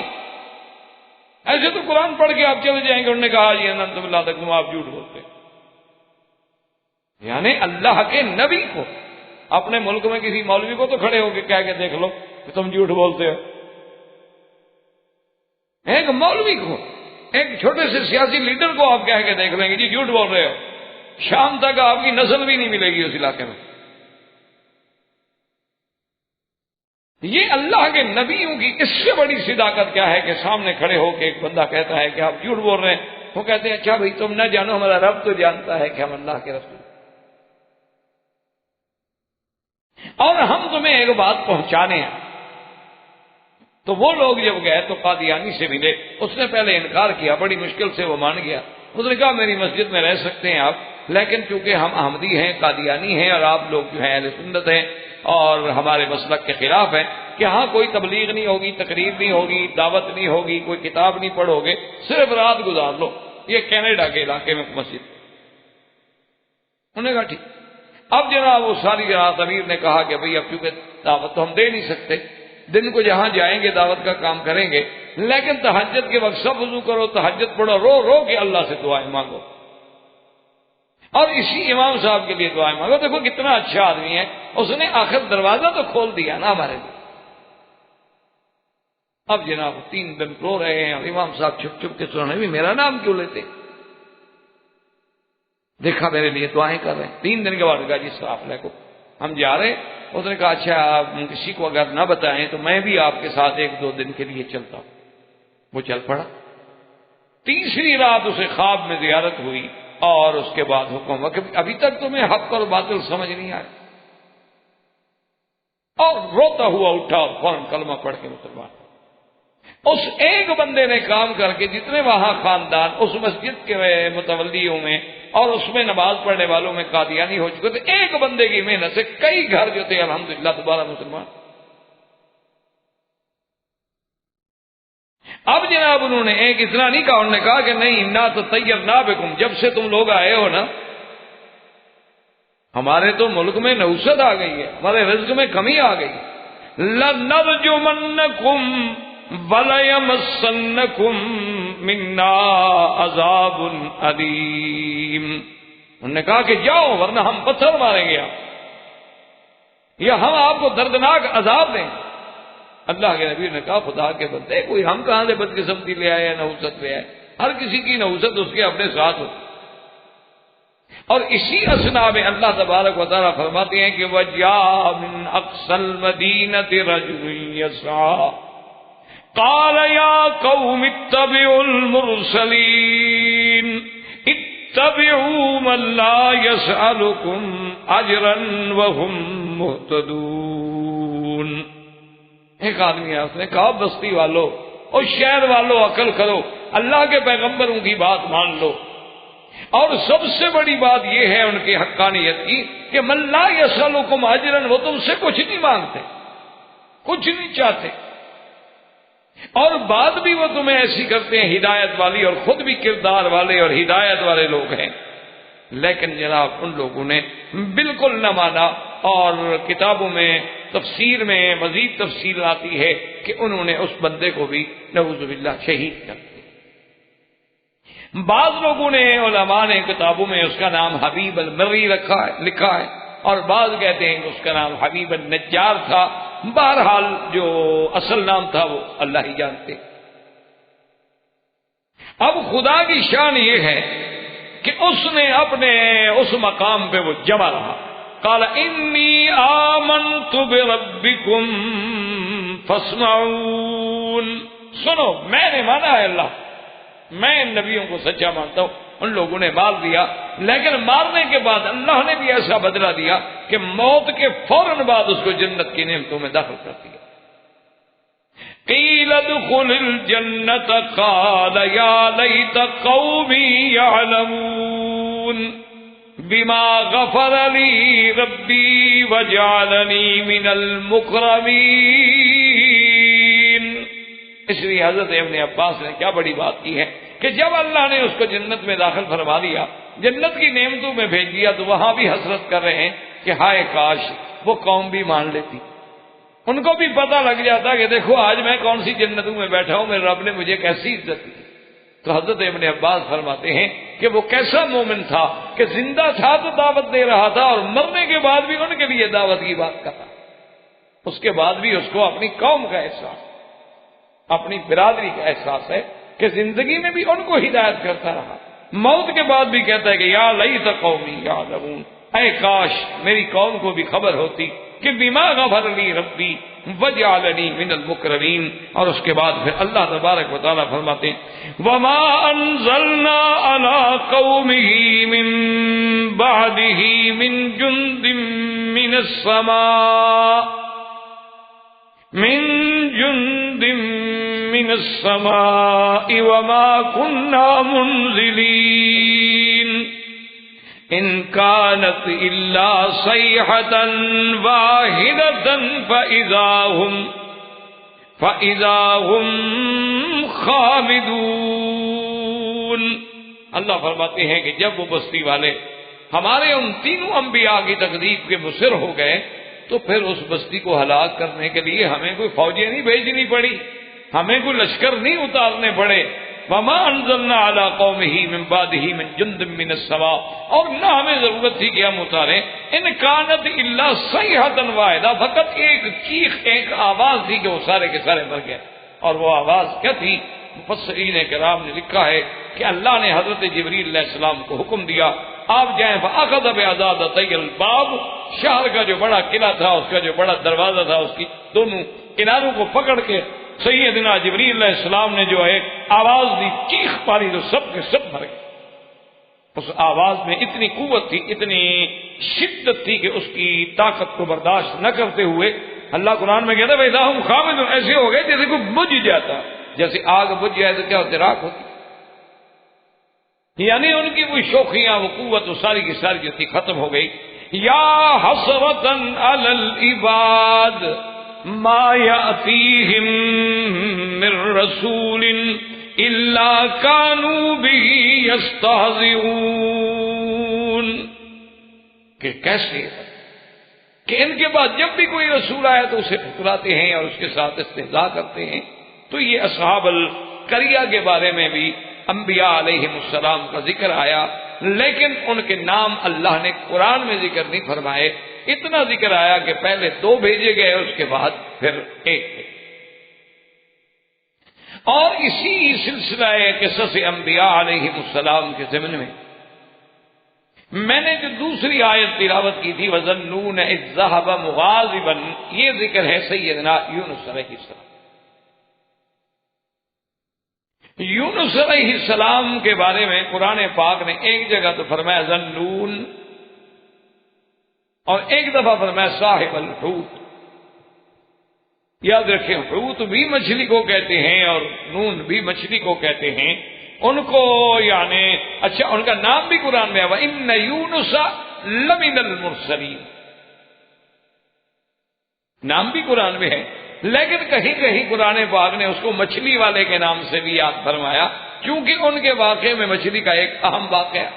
ایسے تو قرآن پڑھ کے آپ چلے جائیں گے، انہوں نے کہا جی انتم اللہ تکذبون، آپ جھوٹ بولتے، یعنی اللہ کے نبی کو، اپنے ملک میں کسی مولوی کو تو کھڑے ہو کے کہہ کے دیکھ لو کہ تم جھوٹ بولتے ہو، ایک مولوی کو ایک چھوٹے سے سیاسی لیڈر کو آپ کہہ کے دیکھ لیں گے جی جھوٹ بول رہے ہو، شام تک آپ کی نسل بھی نہیں ملے گی اس علاقے میں۔ یہ اللہ کے نبیوں کی اس سے بڑی صداقت کیا ہے کہ سامنے کھڑے ہو کے ایک بندہ کہتا ہے کہ آپ جھوٹ بول رہے ہیں، وہ کہتے ہیں اچھا بھائی تم نہ جانو، ہمارا رب تو جانتا ہے کہ ہم اللہ کے رسول، اور ہم تمہیں ایک بات پہنچانے ہیں۔ تو وہ لوگ جب گئے تو قادیانی سے ملے، اس نے پہلے انکار کیا، بڑی مشکل سے وہ مان گیا۔ اس نے کہا میری مسجد میں رہ سکتے ہیں آپ، لیکن چونکہ ہم احمدی ہیں، قادیانی ہیں، اور آپ لوگ جو ہیں اہل سنت ہیں اور ہمارے مسلک کے خلاف ہیں کہ ہاں کوئی تبلیغ نہیں ہوگی، تقریر نہیں ہوگی، دعوت نہیں ہوگی، کوئی کتاب نہیں پڑھو گے، صرف رات گزار لو۔ یہ کینیڈا کے علاقے میں مسجد۔ انہوں نے کہا ٹھیک۔ اب جناب وہ ساری رات امیر نے کہا کہ بھئی اب چونکہ دعوت تو ہم دے نہیں سکتے، دن کو جہاں جائیں گے دعوت کا کام کریں گے، لیکن تہجد کے وقت سب وضو کرو، تہجد پڑھو، رو رو کے اللہ سے دعائیں مانگو، اور اسی امام صاحب کے لیے دعائیں مانگو۔ دیکھو کتنا اچھا آدمی ہے، اس نے آخر دروازہ تو کھول دیا نا ہمارے لیے۔ اب جناب 3 دن رو رہے ہیں اور امام صاحب چھپ چھپ کے سننے بھی میرا نام کیوں لیتے، دیکھا میرے لیے دعائیں کر رہے ہیں۔ 3 دن کے بعد کہا جی صاف لے کو ہم جا رہے ہیں۔ اس نے کہا اچھا آپ کسی کو اگر نہ بتائیں تو میں بھی آپ کے ساتھ 1-2 دن کے لیے چلتا ہوں۔ وہ چل پڑا۔ تیسری رات اسے خواب میں زیارت ہوئی اور اس کے بعد حکم ہوا کہ ابھی تک تمہیں حق اور باطل سمجھ نہیں آئے، اور روتا ہوا اٹھا اور فوراً کلمہ پڑھ کے مسلمان۔ اس ایک بندے نے کام کر کے جتنے وہاں خاندان اس مسجد کے متولیوں میں اور اس میں نماز پڑھنے والوں میں قادیانی ہو چکے تھے، ایک بندے کی محنت سے کئی گھر جو تھے الحمدللہ دوبارہ مسلمان۔ اب جناب انہوں نے ایک اتنا نہیں کہا، انہوں نے کہا کہ نہیں نہ تو طیرنا بکم، جب سے تم لوگ آئے ہو نا ہمارے تو ملک میں نحوست آ گئی ہے، ہمارے رزق میں کمی آ گئی، لَنَرْجُمَنَّكُمْ وَلَيَمَسَّنَّكُمْ مِنَّا عَذَابٌ أَلِيمٌ۔ انہوں نے کہا کہ جاؤ ورنہ ہم پتھر ماریں گے آپ، یا ہم آپ کو دردناک عذاب دیں۔ اللہ کے نبی نے کہا خدا کے بندے کوئی ہم کہاں سے بدقسمتی لے آئے یا نحوست لے آئے، ہر کسی کی نحوست اس کے اپنے ساتھ ہوتی۔ اور اسی اسنا میں اللہ تبارک و تعالیٰ فرماتے ہیں کہ وَجَاءَ مِنْ أَقْصَى الْمَدِينَةِ رَجُلٌ يَسْعَىٰ قَالَ يَا قَوْمِ اتَّبِعُوا الْمُرْسَلِينَ اتَّبِعُوا مَن لَّا يَسْأَلُكُمْ أَجْرًا وَهُم مُّهْتَدُونَ۔ ایک آدمی ہے، اس نے کہا بستی والو اور شہر والو عقل کرو، اللہ کے پیغمبروں کی بات مان لو، اور سب سے بڑی بات یہ ہے ان کی حقانیت کی کہ من لا یسألکم اجرا، وہ تم سے کچھ نہیں مانگتے، کچھ نہیں چاہتے، اور بات بھی وہ تمہیں ایسی کرتے ہیں ہدایت والی، اور خود بھی کردار والے اور ہدایت والے لوگ ہیں، لیکن جناب ان لوگوں نے بالکل نہ مانا۔ اور کتابوں میں تفسیر میں مزید تفصیل آتی ہے کہ انہوں نے اس بندے کو بھی نعوذ باللہ شہید کر دیا۔ بعض لوگوں نے علماء نے کتابوں میں اس کا نام حبیب المری لکھا ہے، اور بعض کہتے ہیں کہ اس کا نام حبیب النجار تھا۔ بہرحال جو اصل نام تھا وہ اللہ ہی جانتے۔ اب خدا کی شان یہ ہے کہ اس نے اپنے اس مقام پہ وہ جمع رہا۔ قال انی آمنت بربکم فاسمعون، سنو میں نے مانا ہے اللہ، میں ان نبیوں کو سچا مانتا ہوں۔ ان لوگوں نے مار دیا، لیکن مارنے کے بعد اللہ نے بھی ایسا بدلہ دیا کہ موت کے فوراً بعد اس کو جنت کی نعمتوں میں داخل کر دیا۔ قیل ادخل الجنت قال یا لیت قومی یعلمون بما غفر لی ربی وجعلنی من المکرمین۔ اس لیے حضرت ابن عباس نے کیا بڑی بات کی ہے کہ جب اللہ نے اس کو جنت میں داخل فرما دیا، جنت کی نعمتوں میں بھیج دیا، تو وہاں بھی حسرت کر رہے ہیں کہ ہائے کاش وہ قوم بھی مان لیتی، ان کو بھی پتہ لگ جاتا کہ دیکھو آج میں کون سی جنتوں میں بیٹھا ہوں، میرے رب نے مجھے کیسی عزت دی۔ تو حضرت ابن عباس فرماتے ہیں کہ وہ کیسا مومن تھا کہ زندہ تھا تو دعوت دے رہا تھا، اور مرنے کے بعد بھی ان کے لیے دعوت کی بات کر رہا، اس کے بعد بھی اس کو اپنی قوم کا احساس، اپنی برادری کا احساس ہے، کہ زندگی میں بھی ان کو ہدایت کرتا رہا، موت کے بعد بھی کہتا ہے کہ یا لیت قومی یعلمون، اے کاش میری قوم کو بھی خبر ہوتی کہ بما غفر لی ربی وجعلنی من المکرمین۔ اور اس کے بعد پھر اللہ تبارک و تعالیٰ فرماتے ہیں وما انزلنا علی قومہ من بعدہ من جند من السماء من السماء وما كنا منزلين ان كانت الا صيحة واحدة فإذا هم خامدون۔ اللہ فرماتے ہیں کہ جب وہ بستی والے ہمارے ان تینوں انبیاء کی تکذیب کے مصر ہو گئے تو پھر اس بستی کو ہلاک کرنے کے لیے ہمیں کوئی فوجیں نہیں بھیجنی پڑی، ہمیں کوئی لشکر نہیں اتارنے پڑے۔ وما انزلنا علی قومہ من بعدہ من جند من السماء، اور نہ ہمیں ضرورت تھی کہ ہم اتاریں ان کانت الا صیحۃ واحدہ، فقط ایک چیخ، ایک آواز تھی کہ وہ سارے کے سارے مر گئے۔ اور وہ آواز کیا تھی؟ مفسرین کرام نے لکھا ہے کہ اللہ نے حضرت جبریل علیہ السلام کو حکم دیا آپ جائیں فاخذ بعضادتی الباب، شہر کا جو بڑا قلعہ تھا، اس کا جو بڑا دروازہ تھا، اس کی دونوں کناروں کو پکڑ کے سیدنا جبریل علیہ السلام نے جو ہے آواز دی، چیخ پاری، تو سب کے سب مر گئے۔ اس آواز میں اتنی قوت تھی، اتنی شدت تھی کہ اس کی طاقت کو برداشت نہ کرتے ہوئے اللہ قرآن میں کہتا ہے فَإِذَا هُمْ خَامِدُونَ، ایسے ہو گئے جیسے کوئی بجھ جاتا، جیسے آگ بجھ جائے تو کیا ہوتی، راکھ ہوتی، یعنی ان کی وہ شوخیاں، وہ قوت، وہ ساری کی ساری جو تھی ختم ہو گئی۔ یا حسرتن علی العباد ما یأتیہم من رسول الا کانوا بہ یستہزئون، کہ کیسے کہ ان کے بعد جب بھی کوئی رسول آیا تو اسے ٹھکراتے ہیں اور اس کے ساتھ استہزاء کرتے ہیں۔ تو یہ اصحاب القریہ کے بارے میں بھی انبیاء علیہ السلام کا ذکر آیا، لیکن ان کے نام اللہ نے قرآن میں ذکر نہیں فرمائے۔ اتنا ذکر آیا کہ پہلے 2 بھیجے گئے، اس کے بعد پھر 1 تھے۔ اور اسی سلسلہ قصص انبیاء علیہ السلام کے ضمن میں میں نے جو دوسری آیت تلاوت کی تھی وَظَنُّونَ إِذْ ذَهَبَ مُغَاضِبًا، یہ ذکر ہے سیدنا یونس علیہ السلام۔ یونس علیہ السلام کے بارے میں قرآن پاک نے ایک جگہ تو فرمایا ذنون، اور ایک دفعہ فرمایا صاحب الحوت۔ یاد رکھیں، حوت بھی مچھلی کو کہتے ہیں اور نون بھی مچھلی کو کہتے ہیں ان کو، یعنی اچھا ان کا نام بھی قرآن میں ہے وَإِنَّ يُونُسَ لَمِنَ الْمُرْسَلِينَ، نام بھی قرآن میں ہے، لیکن کہیں کہیں قرآن پاک نے اس کو مچھلی والے کے نام سے بھی یاد فرمایا، کیونکہ ان کے واقعے میں مچھلی کا ایک اہم واقعہ۔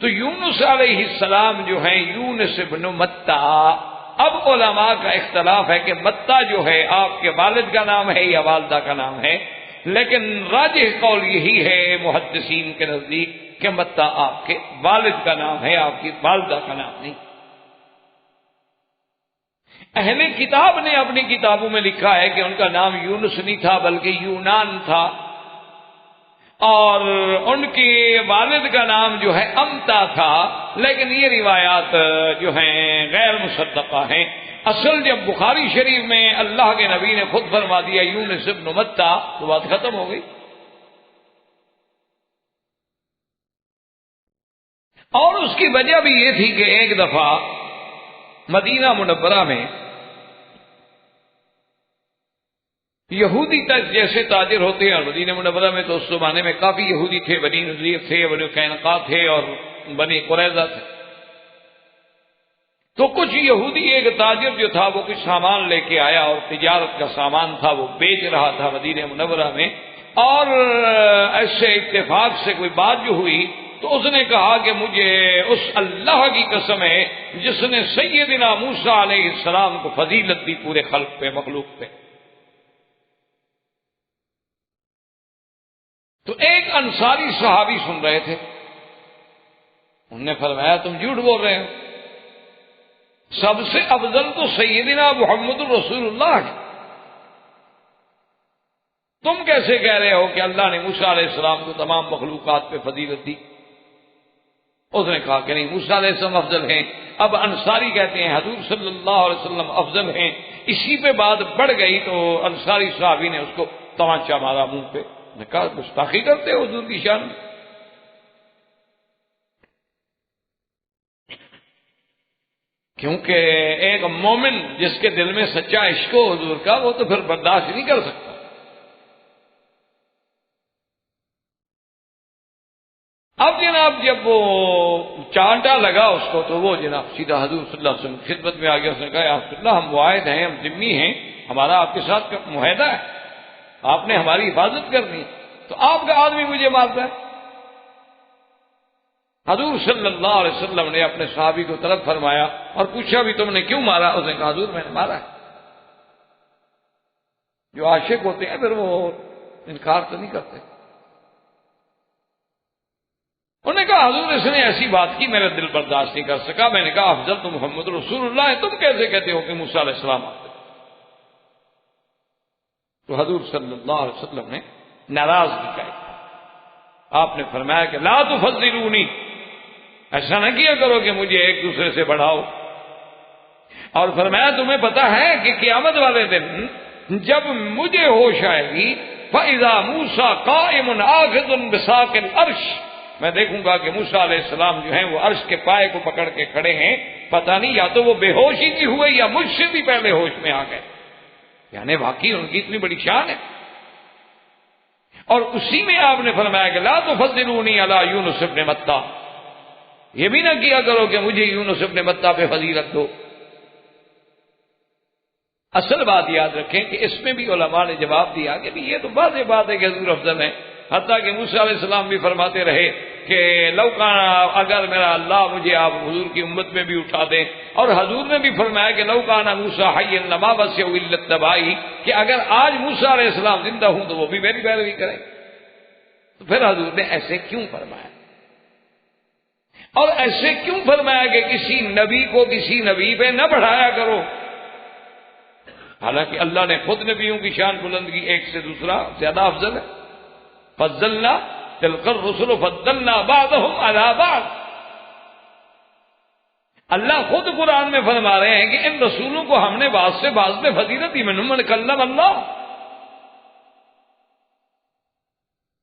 تو یونس علیہ السلام جو ہیں یونس بن متہ، اب علماء کا اختلاف ہے کہ متہ جو ہے آپ کے والد کا نام ہے یا والدہ کا نام ہے، لیکن راجح قول یہی ہے محدثین کے نزدیک کہ متہ آپ کے والد کا نام ہے، آپ کی والدہ کا نام نہیں۔ اہل کتاب نے اپنی کتابوں میں لکھا ہے کہ ان کا نام یونس نہیں تھا بلکہ یونان تھا، اور ان کے والد کا نام جو ہے امتا تھا، لیکن یہ روایات جو ہیں غیر مصدقہ ہیں۔ اصل جب بخاری شریف میں اللہ کے نبی نے خود فرما دیا یونس بن متہ تو بات ختم ہو گئی۔ اور اس کی وجہ بھی یہ تھی کہ ایک دفعہ مدینہ منورہ میں یہودی تک جیسے تاجر ہوتے ہیں، اور مدینہ منورہ میں تو اس زمانے میں کافی یہودی تھے، بنی نذیر تھے، بنی قینقاع تھے اور بنی قریظہ تھے۔ تو کچھ یہودی، ایک تاجر جو تھا وہ کچھ سامان لے کے آیا اور تجارت کا سامان تھا، وہ بیچ رہا تھا مدینہ منورہ میں، اور ایسے اتفاق سے کوئی بات جو ہوئی تو اس نے کہا کہ مجھے اس اللہ کی قسم ہے جس نے سیدنا موسیٰ علیہ السلام کو فضیلت دی پورے خلق پہ، مخلوق پہ۔ تو ایک انصاری صحابی سن رہے تھے، انہوں نے فرمایا تم جھوٹ بول رہے ہو، سب سے افضل تو سیدنا محمد الرسول اللہ ہے۔ تم کیسے کہہ رہے ہو کہ اللہ نے موسیٰ علیہ السلام کو تمام مخلوقات پہ فضیلت دی؟ اس نے کہا کہ نہیں، موسیٰ علیہ السلام افضل ہیں۔ اب انصاری کہتے ہیں حضور صلی اللہ علیہ وسلم افضل ہیں۔ اسی پہ بات بڑھ گئی تو انصاری صحابی نے اس کو تمانچہ مارا منہ پہ، نے کہا گستاخی کرتے ہو حضور کی شان میں۔ کیونکہ ایک مومن جس کے دل میں سچا عشق ہو حضور کا، وہ تو پھر برداشت نہیں کر سکتا۔ اب جناب جب وہ چانٹا لگا اس کو تو وہ جناب سیدھا حضور صلی اللہ علیہ وسلم کی خدمت میں آ گیا۔ اس نے کہا یا رسول اللہ، ہم معاہد ہیں، ہم ذمہ ہیں، ہمارا آپ کے ساتھ معاہدہ ہے، آپ نے ہماری حفاظت کرنی، تو آپ کا آدمی مجھے مارتا ہے۔ حضور صلی اللہ علیہ وسلم نے اپنے صحابی کو طلب فرمایا اور پوچھا بھی تم نے کیوں مارا؟ اس نے کہا حضور میں نے مارا ہے۔ جو عاشق ہوتے ہیں پھر وہ انکار تو نہیں کرتے۔ انہوں نے کہا حضور اس نے ایسی بات کی، میرا دل برداشت نہیں کر سکا۔ میں نے کہا افضل تو محمد رسول اللہ ہے، تم کیسے کہتے ہو کہ موسیٰ علیہ السلام آتے؟ تو حضور صلی اللہ علیہ وسلم نے ناراضگی کا آپ نے فرمایا کہ لا تفضلونی، ایسا نہ کیا کرو کہ مجھے ایک دوسرے سے بڑھاؤ۔ اور فرمایا تمہیں پتا ہے کہ قیامت والے دن جب مجھے ہوش آئے گی فَإِذَا مُوسَىٰ قَائِمٌ آخِذٌ بِسَاقِ الْعَرْشِ، میں دیکھوں گا کہ موسیٰ علیہ السلام جو ہیں وہ عرش کے پائے کو پکڑ کے کھڑے ہیں، پتہ نہیں یا تو وہ بے ہوشی کی ہوئے یا مجھ سے بھی پہلے ہوش میں آ گئے، یعنی واقعی ان کی اتنی بڑی شان ہے۔ اور اسی میں آپ نے فرمایا کہ لا تفضلونی علی یونس ابن متیٰ، یہ بھی نہ کیا کرو کہ مجھے یونس ابن متیٰ پہ فضیلت دو۔ اصل بات یاد رکھیں کہ اس میں بھی علماء نے جواب دیا کہ یہ تو واضح بات ہے کہ حضور افضل ہیں، حتیٰ کہ موسیٰ علیہ السلام بھی فرماتے رہے کہ لو کان، اگر میرا اللہ مجھے آپ حضور کی امت میں بھی اٹھا دیں، اور حضور نے بھی فرمایا کہ لو کان موسیٰ حیا لما وسعہ الا اتباعی، کہ اگر آج موسیٰ علیہ السلام زندہ ہوں تو وہ بھی میری پیروی کریں۔ تو پھر حضور نے ایسے کیوں فرمایا؟ اور ایسے کیوں فرمایا کہ کسی نبی کو کسی نبی پہ نہ بڑھایا کرو؟ حالانکہ اللہ نے خود نبیوں کی شان بلند کی، ایک سے دوسرا زیادہ افضل ہے۔ فضلنا تلک الرسل فضلنا بعضهم علی بعض، اللہ خود قرآن میں فرما رہے ہیں کہ ان رسولوں کو ہم نے بعض سے بعض میں فضیلت دی، منہم من کلم اللہ۔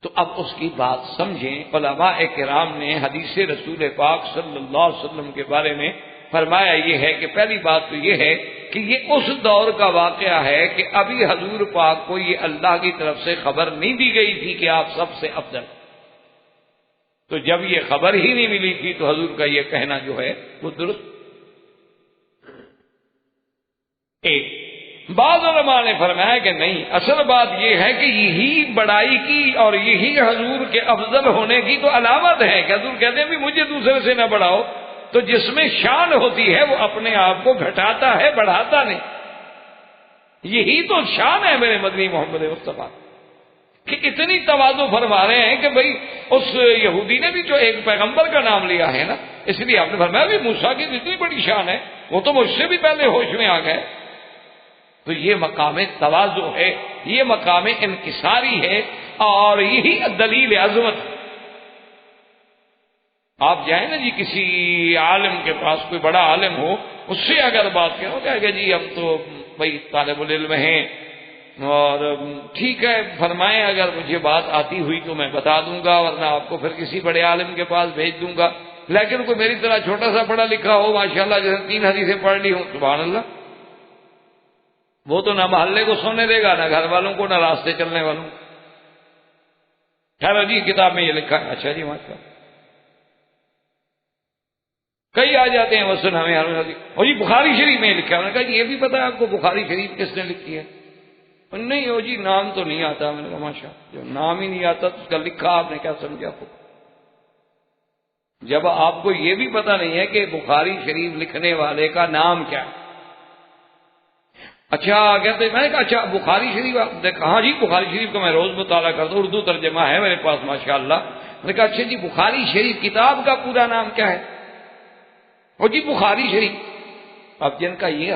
تو اب اس کی بات سمجھیں، علماء کرام نے حدیث رسول پاک صلی اللہ علیہ وسلم کے بارے میں فرمایا یہ ہے کہ پہلی بات تو یہ ہے کہ یہ اس دور کا واقعہ ہے کہ ابھی حضور پاک کو یہ اللہ کی طرف سے خبر نہیں دی گئی تھی کہ آپ سب سے افضل، تو جب یہ خبر ہی نہیں ملی تھی تو حضور کا یہ کہنا جو ہے وہ درست۔ ایک بعض علماء نے فرمایا کہ نہیں، اصل بات یہ ہے کہ یہی بڑائی کی اور یہی حضور کے افضل ہونے کی تو علامت ہے کہ حضور کہتے ہیں بھی مجھے دوسرے سے نہ بڑھاؤ، تو جس میں شان ہوتی ہے وہ اپنے آپ کو گھٹاتا ہے، بڑھاتا نہیں۔ یہی تو شان ہے میرے مدنی محمد مصطفیٰ کہ اتنی تواضع فرما رہے ہیں کہ بھئی اس یہودی نے بھی جو ایک پیغمبر کا نام لیا ہے نا، اس لیے آپ نے فرمایا بھی موسیٰ کی اتنی بڑی شان ہے، وہ تو مجھ سے بھی پہلے ہوش میں آ گئے۔ تو یہ مقام تواضع ہے، یہ مقام انکساری ہے، اور یہی دلیل عظمت۔ آپ جائیں نا جی کسی عالم کے پاس، کوئی بڑا عالم ہو، اس سے اگر بات کرو کہے گا جی ہم تو بھائی طالب العلم ہیں، اور ٹھیک ہے فرمائیں، اگر مجھے بات آتی ہوئی تو میں بتا دوں گا، ورنہ آپ کو پھر کسی بڑے عالم کے پاس بھیج دوں گا۔ لیکن کوئی میری طرح چھوٹا سا پڑھا لکھا ہو، ماشاءاللہ جیسے 3 حدیثیں پڑھ لی ہوں، سبحان اللہ، وہ تو نہ محلے کو سونے دے گا، نہ گھر والوں کو، نہ راستے چلنے والوں۔ خیر جی کتاب میں یہ لکھا ہے، اچھا جی ماشاءاللہ۔ کئی آ جاتے ہیں وسن ہمیں اور جی بخاری شریف میں لکھا ہے، میں نے کہا جی یہ بھی پتا ہے آپ کو بخاری شریف کس نے لکھی ہے؟ نہیں ہو جی نام تو نہیں آتا۔ میں نے کہا ماشاء، جو نام ہی نہیں آتا تو اس کا لکھا آپ نے کیا سمجھا؟ جب آپ کو یہ بھی پتا نہیں ہے کہ بخاری شریف لکھنے والے کا نام کیا ہے۔ اچھا کہتے میں نے کہا اچھا بخاری شریف آپ نے کہا ہاں جی بخاری شریف کا میں روز مطالعہ کرتا ہوں، اردو ترجمہ ہے میرے پاس ماشاءاللہ۔ میں نے کہا اچھا جی بخاری شریف کتاب کا پورا نام کیا ہے؟ اور جی بخاری شریف۔ اب جن کا یہ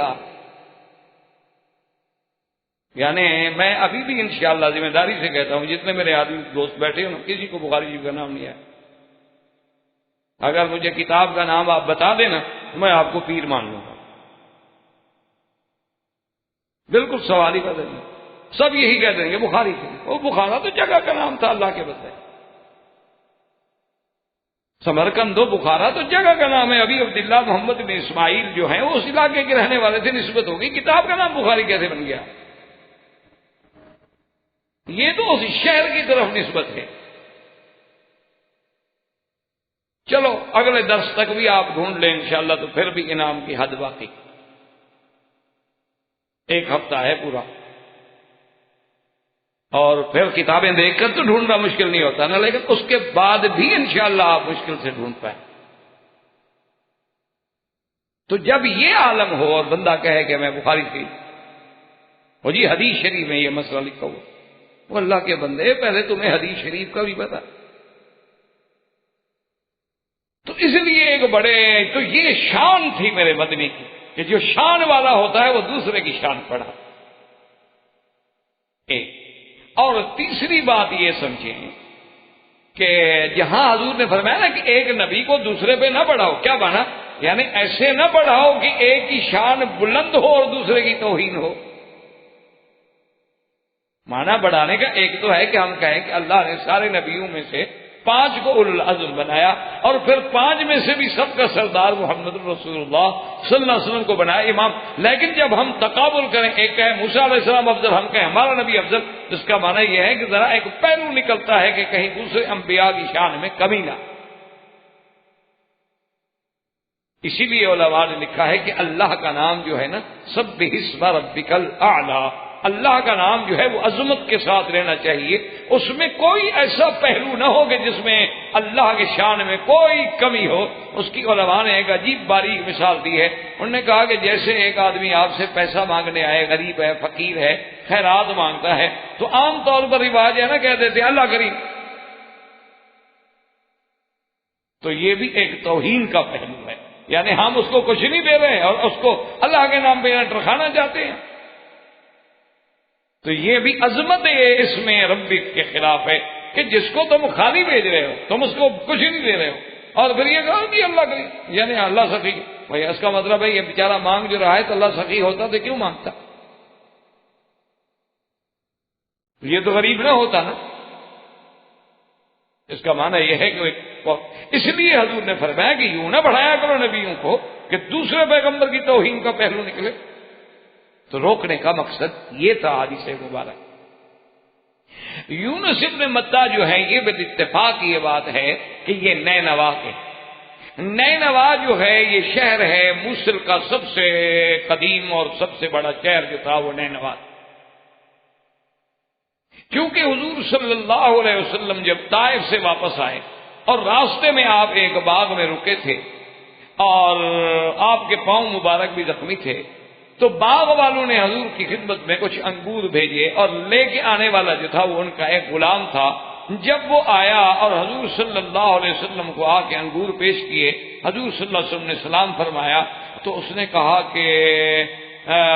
یعنی میں ابھی بھی انشاءاللہ ذمہ داری سے کہتا ہوں، جتنے میرے آدمی دوست بیٹھے ہیں کسی کو بخاری شریف کا نام نہیں ہے. اگر مجھے کتاب کا نام آپ بتا دینا میں آپ کو پیر مان لوں گا. بالکل سوال ہی بدل نہیں. سب یہی کہہ دیں گے بخاری شریف. وہ بخارا تو جگہ کا نام تھا اللہ کے بدلے. سمرقند و بخارا تو جگہ کا نام ہے. ابھی عبداللہ محمد بن اسماعیل جو ہیں وہ اس علاقے کے رہنے والے تھے، نسبت ہوگی. کتاب کا نام بخاری کیسے بن گیا؟ یہ تو اس شہر کی طرف نسبت ہے. چلو اگلے درس تک بھی آپ ڈھونڈ لیں انشاءاللہ تو پھر بھی انعام کی حد باقی. ایک ہفتہ ہے پورا، اور پھر کتابیں دیکھ کر تو ڈھونڈنا مشکل نہیں ہوتا نا، لیکن اس کے بعد بھی انشاءاللہ آپ مشکل سے ڈھونڈ پائیں. تو جب یہ عالم ہو اور بندہ کہے کہ میں بخاری کی وہ جی حدیث شریف میں یہ مسئلہ لکھا ہوا، وہ اللہ کے بندے پہلے تمہیں حدیث شریف کا بھی پتا. تو اس لیے ایک بڑے تو یہ شان تھی میرے مدنی کی کہ جو شان والا ہوتا ہے وہ دوسرے کی شان پڑھا. اور تیسری بات یہ سمجھیں کہ جہاں حضور نے فرمایا نا کہ ایک نبی کو دوسرے پہ نہ بڑھاؤ، کیا مانا؟ یعنی ایسے نہ بڑھاؤ کہ ایک کی شان بلند ہو اور دوسرے کی توہین ہو. مانا بڑھانے کا ایک تو ہے کہ ہم کہیں کہ اللہ نے سارے نبیوں میں سے 5 کو اولو العزم بنایا، اور پھر 5 میں سے بھی سب کا سردار محمد رسول اللہ صلی اللہ علیہ وسلم کو بنایا امام. لیکن جب ہم تقابل کریں، ایک کہیں موسیٰ علیہ السلام افضل، ہم کہیں ہمارا نبی افضل، اس کا معنی یہ ہے کہ ذرا ایک پہلو نکلتا ہے کہ کہیں دوسرے انبیاء کی شان میں کمی نہ. اسی لیے علماء نے لکھا ہے کہ اللہ کا نام جو ہے نا سبح اسم ربک الاعلی، اللہ کا نام جو ہے وہ عظمت کے ساتھ لینا چاہیے. اس میں کوئی ایسا پہلو نہ ہو کہ جس میں اللہ کے شان میں کوئی کمی ہو. اس کی علماء نے ایک عجیب باریک مثال دی ہے. انہوں نے کہا کہ جیسے ایک آدمی آپ سے پیسہ مانگنے آئے، غریب ہے، فقیر ہے، خیرات مانگتا ہے، تو عام طور پر رواج ہے نا کہہ دیتے ہیں اللہ کریم. تو یہ بھی ایک توہین کا پہلو ہے، یعنی ہم اس کو کچھ نہیں دے رہے ہیں اور اس کو اللہ کے نام پہ ٹرکھانا چاہتے ہیں. تو یہ بھی عظمت اس میں ربک کے خلاف ہے کہ جس کو تم خالی بھیج رہے ہو، تم اس کو کچھ نہیں دے رہے ہو، اور پھر یہ کہا کہ اللہ کریم، یعنی اللہ سخی. بھائی اس کا مطلب ہے یہ بیچارہ مانگ جو رہا ہے تو اللہ سخی ہوتا تو کیوں مانگتا؟ یہ تو غریب نہ ہوتا نا. اس کا معنی یہ ہے کہ اس لیے حضور نے فرمایا کہ یوں نہ بڑھایا کرو نبیوں کو کہ دوسرے پیغمبر کی توہین کا پہلو نکلے. تو روکنے کا مقصد یہ تھا حدیث مبارک. یونس ابن متہ جو ہے یہ بالاتفاق یہ بات ہے کہ یہ نینوا کے نینوا جو ہے یہ شہر ہے موصل کا سب سے قدیم اور سب سے بڑا شہر جو تھا وہ نینوا. کیونکہ حضور صلی اللہ علیہ وسلم جب طائف سے واپس آئے اور راستے میں آپ ایک باغ میں رکے تھے اور آپ کے پاؤں مبارک بھی زخمی تھے، تو باغ والوں نے حضور کی خدمت میں کچھ انگور بھیجے اور لے کے آنے والا جو تھا وہ ان کا ایک غلام تھا. جب وہ آیا اور حضور صلی اللہ علیہ وسلم کو آ کے انگور پیش کیے، حضور صلی اللہ علیہ وسلم نے سلام فرمایا تو اس نے کہا کہ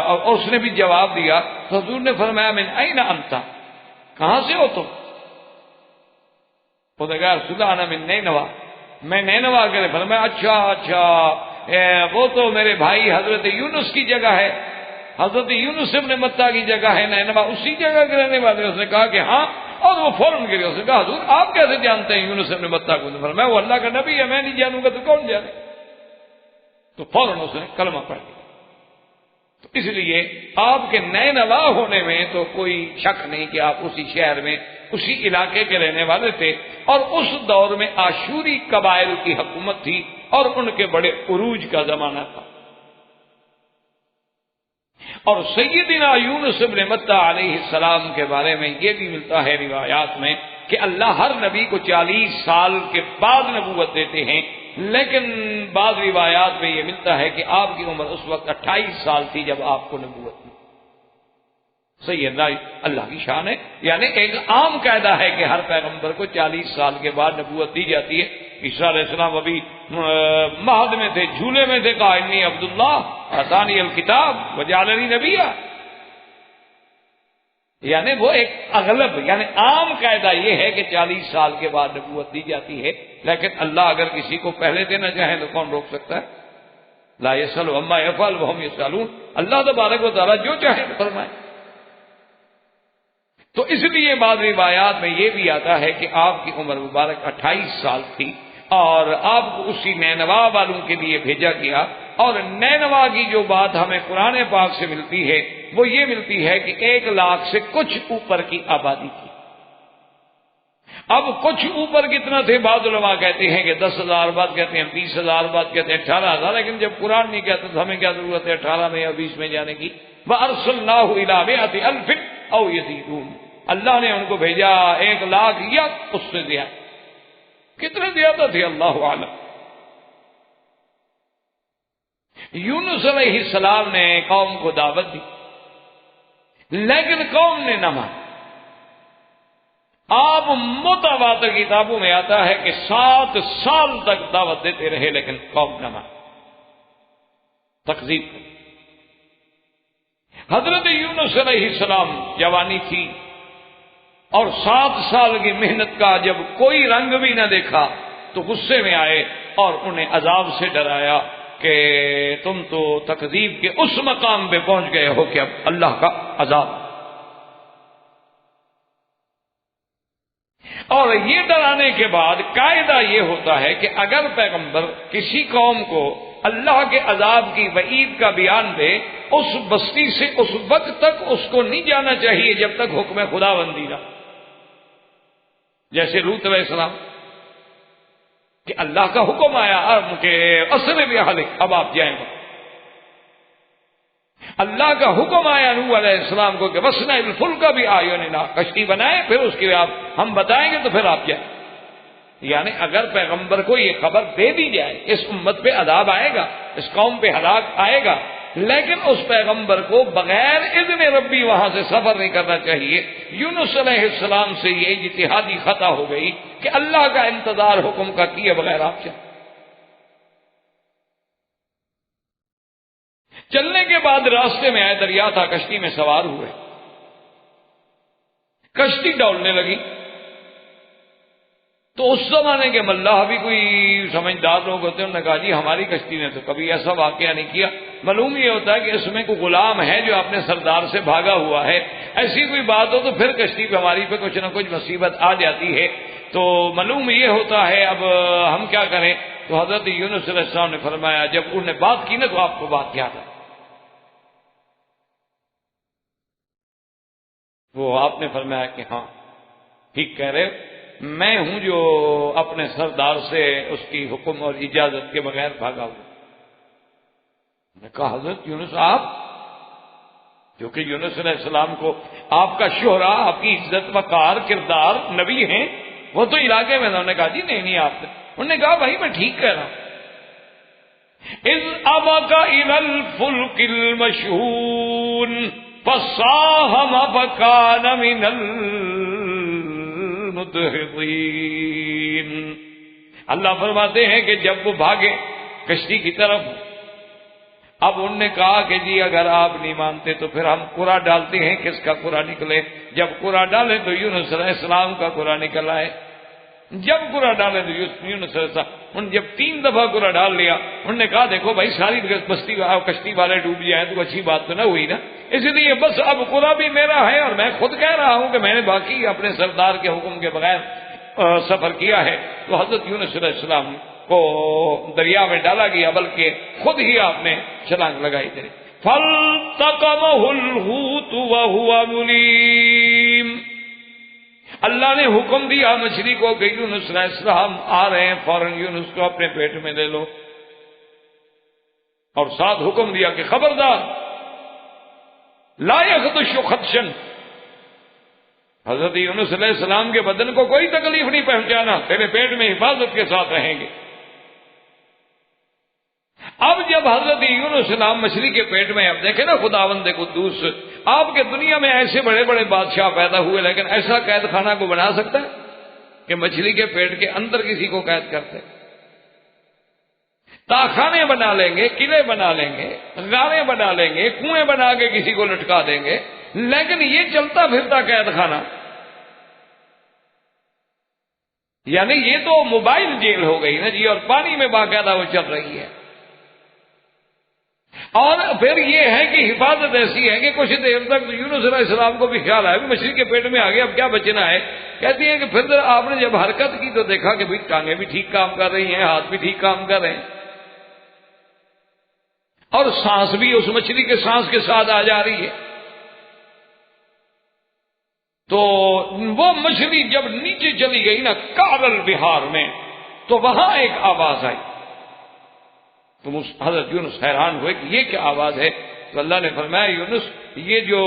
اور اس نے بھی جواب دیا تو حضور نے فرمایا من این انت، کہاں سے ہو تم؟ وہ کہا رسول اللہ انا من نینوا، میں نینوا کے. فرمایا اچھا وہ تو میرے بھائی حضرت یونس کی جگہ ہے، حضرت یونس ابن متہ کی جگہ ہے نینوا، اسی جگہ کے رہنے والے. اس نے کہا کہ ہاں، اور وہ فوراً گرے. اس نے کہا حضور آپ کیسے جانتے ہیں یونس ابن متہ کو؟ فرمایا وہ اللہ کا نبی ہے، میں نہیں جانوں گا تو کون جانے. تو فوراً اس نے کلمہ پڑھ لیا. تو اس لیے آپ کے نینوا ہونے میں تو کوئی شک نہیں کہ آپ اسی شہر میں اسی علاقے کے رہنے والے تھے، اور اس دور میں آشوری قبائل کی حکومت تھی اور ان کے بڑے عروج کا زمانہ تھا. اور سیدنا یونس ابن متہ علیہ السلام کے بارے میں یہ بھی ملتا ہے روایات میں کہ اللہ ہر نبی کو 40 سال کے بعد نبوت دیتے ہیں، لیکن بعض روایات میں یہ ملتا ہے کہ آپ کی عمر اس وقت 28 سال تھی جب آپ کو نبوت دی. سیدنا اللہ کی شان ہے. یعنی ایک عام قاعدہ ہے کہ ہر پیغمبر کو 40 سال کے بعد نبوت دی جاتی ہے. عیسیٰ علیہ السلام ابھی مہد میں تھے، جھولے میں تھے، کہا انی عبداللہ آتانی الکتاب وجعلنی نبیا. یعنی وہ ایک اغلب یعنی عام قاعدہ یہ ہے کہ 40 سال کے بعد نبوت دی جاتی ہے، لیکن اللہ اگر کسی کو پہلے دینا چاہے تو کون روک سکتا ہے؟ لا یسأل عما یفعل وهم یسألون، اللہ تبارک و تعالیٰ جو چاہے فرمائے۔ تو اس لیے بعض روایات میں یہ بھی آتا ہے کہ آپ کی عمر مبارک 28 سال تھی اور آپ کو اسی نینوا والوں کے لیے بھیجا گیا، اور نینوا کی جو بات ہمیں قرآن پاک سے ملتی ہے وہ یہ ملتی ہے کہ 1 لاکھ سے کچھ اوپر کی آبادی تھی۔ اب کچھ اوپر کتنا تھے؟ بعض علماء کہتے ہیں کہ 10,000، بعض کہتے ہیں 20,000، بعض کہتے ہیں 18,000، لیکن جب قرآن نہیں کہتا تو ہمیں کیا ضرورت ہے 18 میں یا 20 میں جانے کی؟ وَأَرْسَلْنَاهُ إِلَىٰ مِائَةِ أَلْفٍ أَوْ يَزِيدُونَ، اللہ نے ان کو بھیجا 1 لاکھ یا اس سے زیادہ۔ کتنے زیادہ تھے اللہ عالم۔ یونس علیہ السلام نے قوم کو دعوت دی لیکن قوم نے نہ مانا۔ آپ متواتر کتابوں میں آتا ہے کہ 7 سال تک دعوت دیتے رہے لیکن قوم نہ مانا، تکذیب کی۔ حضرت یونس علیہ السلام جوانی تھی اور 7 سال کی محنت کا جب کوئی رنگ بھی نہ دیکھا تو غصے میں آئے اور انہیں عذاب سے ڈرایا کہ تم تو تکذیب کے اس مقام پہ پہنچ گئے ہو کہ اب اللہ کا عذاب۔ اور یہ ڈرانے کے بعد قاعدہ یہ ہوتا ہے کہ اگر پیغمبر کسی قوم کو اللہ کے عذاب کی وعید کا بیان دے، اس بستی سے اس وقت تک اس کو نہیں جانا چاہیے جب تک حکم خدا بندی نہ، جیسے لوط علیہ السلام کہ اللہ کا حکم آیا کہ اسر بأہلک، اب آپ جائیں گے۔ اللہ کا حکم آیا نوح علیہ السلام کو کہ وَاصْنَعِ الْفُلْكَ بِأَعْيُنِنَا، کشتی بنائیں پھر اس کے آپ ہم بتائیں گے تو پھر آپ جائیں۔ یعنی اگر پیغمبر کو یہ خبر دے دی جائے اس امت پہ عذاب آئے گا، اس قوم پہ ہلاک آئے گا، لیکن اس پیغمبر کو بغیر اذن ربی وہاں سے سفر نہیں کرنا چاہیے۔ یونس علیہ السلام سے یہ اجتہادی خطا ہو گئی کہ اللہ کا انتظار حکم کا کیے بغیر آپ چلیں۔ چلنے کے بعد راستے میں آئے، دریا تھا، کشتی میں سوار ہوئے، کشتی ڈولنے لگی۔ تو اس زمانے کے ملاح بھی کوئی سمجھدار لوگ ہوتے ہیں، انہوں نے کہا جی ہماری کشتی نے تو کبھی ایسا واقعہ نہیں کیا، معلوم یہ ہوتا ہے کہ اس میں کوئی غلام ہے جو اپنے سردار سے بھاگا ہوا ہے، ایسی کوئی بات ہو تو پھر کشتی پہ ہماری پہ کچھ نہ کچھ مصیبت آ جاتی ہے، تو معلوم یہ ہوتا ہے اب ہم کیا کریں۔ تو حضرت یونس علیہ السلام نے فرمایا، جب انہوں نے بات کی نا تو آپ کو بات یاد ہے، وہ آپ نے فرمایا کہ ہاں ٹھیک کہہ رہے، میں ہوں جو اپنے سردار سے اس کی حکم اور اجازت کے بغیر بھاگا ہوں۔ میں نے کہا حضرت یونس آپ، جو کہ یونس علیہ السلام کو آپ کا شہرا، آپ کی عزت وقار کردار نبی ہیں، وہ تو علاقے میں، انہوں نے کہا جی نہیں آپ نے، انہوں نے کہا بھائی میں ٹھیک کہہ رہا ہوں۔ اذ ابق الى الفلك المشحون فساهم فكان من المدحضين، اللہ فرماتے ہیں کہ جب وہ بھاگے کشتی کی طرف، اب انہوں نے کہا کہ جی اگر آپ نہیں مانتے تو پھر ہم قرا ڈالتے ہیں، کس کا قرا نکلے؟ جب قرا ڈالے تو یونس علیہ السلام کا قرا نکل آئے، جب قرا ڈالے تو یونس علیہ السلام، انہوں نے جب 3 دفعہ قرا ڈال لیا، انہوں نے کہا دیکھو بھائی ساری بستی کشتی والے ڈوب جائیں تو اچھی بات تو نہ ہوئی نا، اس لیے بس اب قرا بھی میرا ہے اور میں خود کہہ رہا ہوں کہ میں نے باقی اپنے سردار کے حکم کے بغیر سفر کیا ہے۔ تو حضرت یونس علیہ السلام کو دریا میں ڈالا گیا، بلکہ خود ہی آپ نے چھلانگ لگائی تھی۔ فَالْتَقَمَهُ الْحُوتُ وَهُوَ مُلِيمٌ، اللہ نے حکم دیا مچھلی کو کہ یونس علیہ السلام آ رہے ہیں، فوراً یونس کو اپنے پیٹ میں لے لو، اور ساتھ حکم دیا کہ خبردار لا يخدش خدشا، حضرت یونس علیہ السلام کے بدن کو کوئی تکلیف نہیں پہنچانا، تیرے پیٹ میں حفاظت کے ساتھ رہیں گے۔ اب جب حضرت یونس السلام مچھلی کے پیٹ میں، اب دیکھیں نا خداوند قدوس، آپ کے دنیا میں ایسے بڑے بڑے بادشاہ پیدا ہوئے، لیکن ایسا قید خانہ کو بنا سکتا ہے کہ مچھلی کے پیٹ کے اندر کسی کو قید کرتے؟ تاخانے بنا لیں گے، قلعے بنا لیں گے، غاریں بنا لیں گے، کنویں بنا کے کسی کو لٹکا دیں گے، لیکن یہ چلتا پھرتا قید خانہ، یعنی یہ تو موبائل جیل ہو گئی نا جی، اور پانی میں باقاعدہ وہ چل رہی ہے۔ اور پھر یہ ہے کہ حفاظت ایسی ہے کہ کچھ دیر تک یونس علیہ السلام کو بھی خیال آیا مچھلی کے پیٹ میں آ گیا، اب کیا بچنا ہے۔ کہتی ہیں کہ پھر آپ نے جب حرکت کی تو دیکھا کہ ٹانگیں بھی ٹھیک کام کر رہی ہیں، ہاتھ بھی ٹھیک کام کر رہے ہیں، اور سانس بھی اس مچھلی کے سانس کے ساتھ آ جا رہی ہے۔ تو وہ مچھلی جب نیچے چلی گئی نا کارل بہار میں، تو وہاں ایک آواز آئی، تو حضرت یونس حیران ہوئے کہ یہ کیا آواز ہے؟ تو اللہ نے فرمایا یونس یہ جو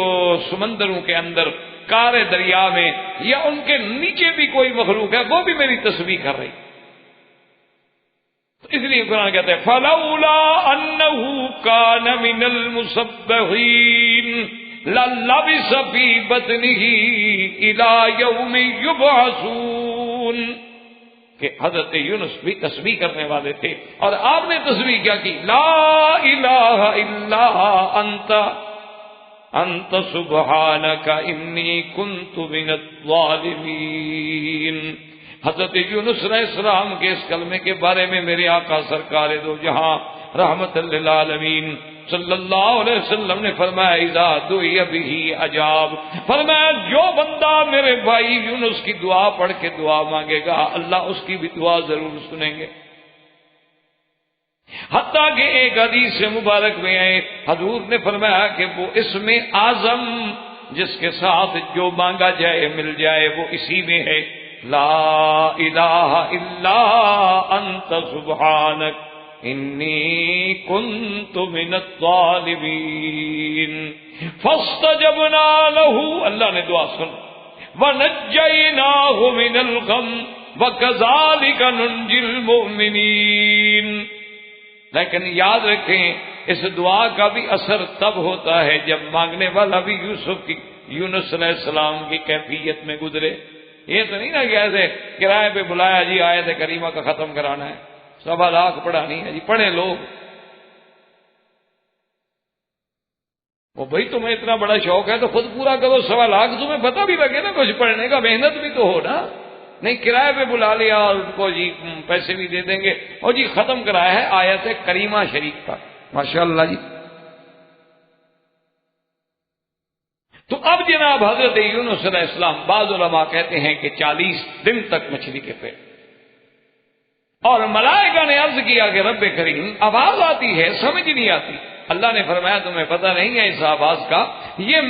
سمندروں کے اندر کارے دریا میں یا ان کے نیچے بھی کوئی مخلوق ہے وہ بھی میری تسبیح کر رہی۔ تو اس لیے قرآن کہتے ہیں فَلَوْلَا أَنَّهُ كَانَ مِنَ الْمُسَبِّحِينَ لَلَبِثَ فِي بَطْنِهِ إِلَى يَوْمِ يُبْعَثُونَ، کہ حضرت یونس بھی تسبیح کرنے والے تھے، اور آپ نے تسبیح کیا کی؟ لا الہ الا انت سبحانک انی کنت من الظالمین۔ حضرت یونس علیہ السلام کے اس کلمے کے بارے میں میرے آقا سرکار دو جہاں رحمت للعالمین صلی اللہ علیہ وسلم نے فرمایا اذا دعی بہ اجاب، فرمایا جو بندہ میرے بھائی یونس کی دعا پڑھ کے دعا مانگے گا اللہ اس کی بھی دعا ضرور سنیں گے۔ حتیٰ کہ ایک حدیث مبارک میں آئے حضور نے فرمایا کہ وہ اسم اعظم جس کے ساتھ جو مانگا جائے مل جائے وہ اسی میں ہے، لا الہ الا انت سبحانک انی کنت من الظالمین فاستجبنا له، اللہ نے دعا سن، ونجیناہ من الغم وکذالک ننجی المؤمنین۔ لیکن یاد رکھیں اس دعا کا بھی اثر تب ہوتا ہے جب مانگنے والا بھی یونس علیہ السلام کی کیفیت میں گزرے۔ یہ تو نہیں نا کہ ایسے کرائے پہ بلایا جی آیت کریمہ کا ختم کرانا ہے، 1.25 لاکھ پڑھانی ہے جی، پڑھے لوگ۔ وہ بھائی تمہیں اتنا بڑا شوق ہے تو خود پورا کرو، 1.25 لاکھ تمہیں پتہ بھی لگے نا کچھ پڑھنے کا، محنت بھی تو ہو نا، نہیں کرائے پہ بلا لیا اور ان کو جی پیسے بھی دے دیں گے اور جی ختم کرایا ہے آیت کریمہ شریف کا، ماشاءاللہ جی۔ تو اب جناب حضرت یونس علیہ السلام، بعض علماء کہتے ہیں کہ 40 دن تک مچھلی کے پیٹ، اور ملائکہ نے عرض کیا کہ رب کریم آواز آتی ہے سمجھ نہیں آتی۔ اللہ نے فرمایا تمہیں پتہ نہیں ہے اس آواز کا، یہ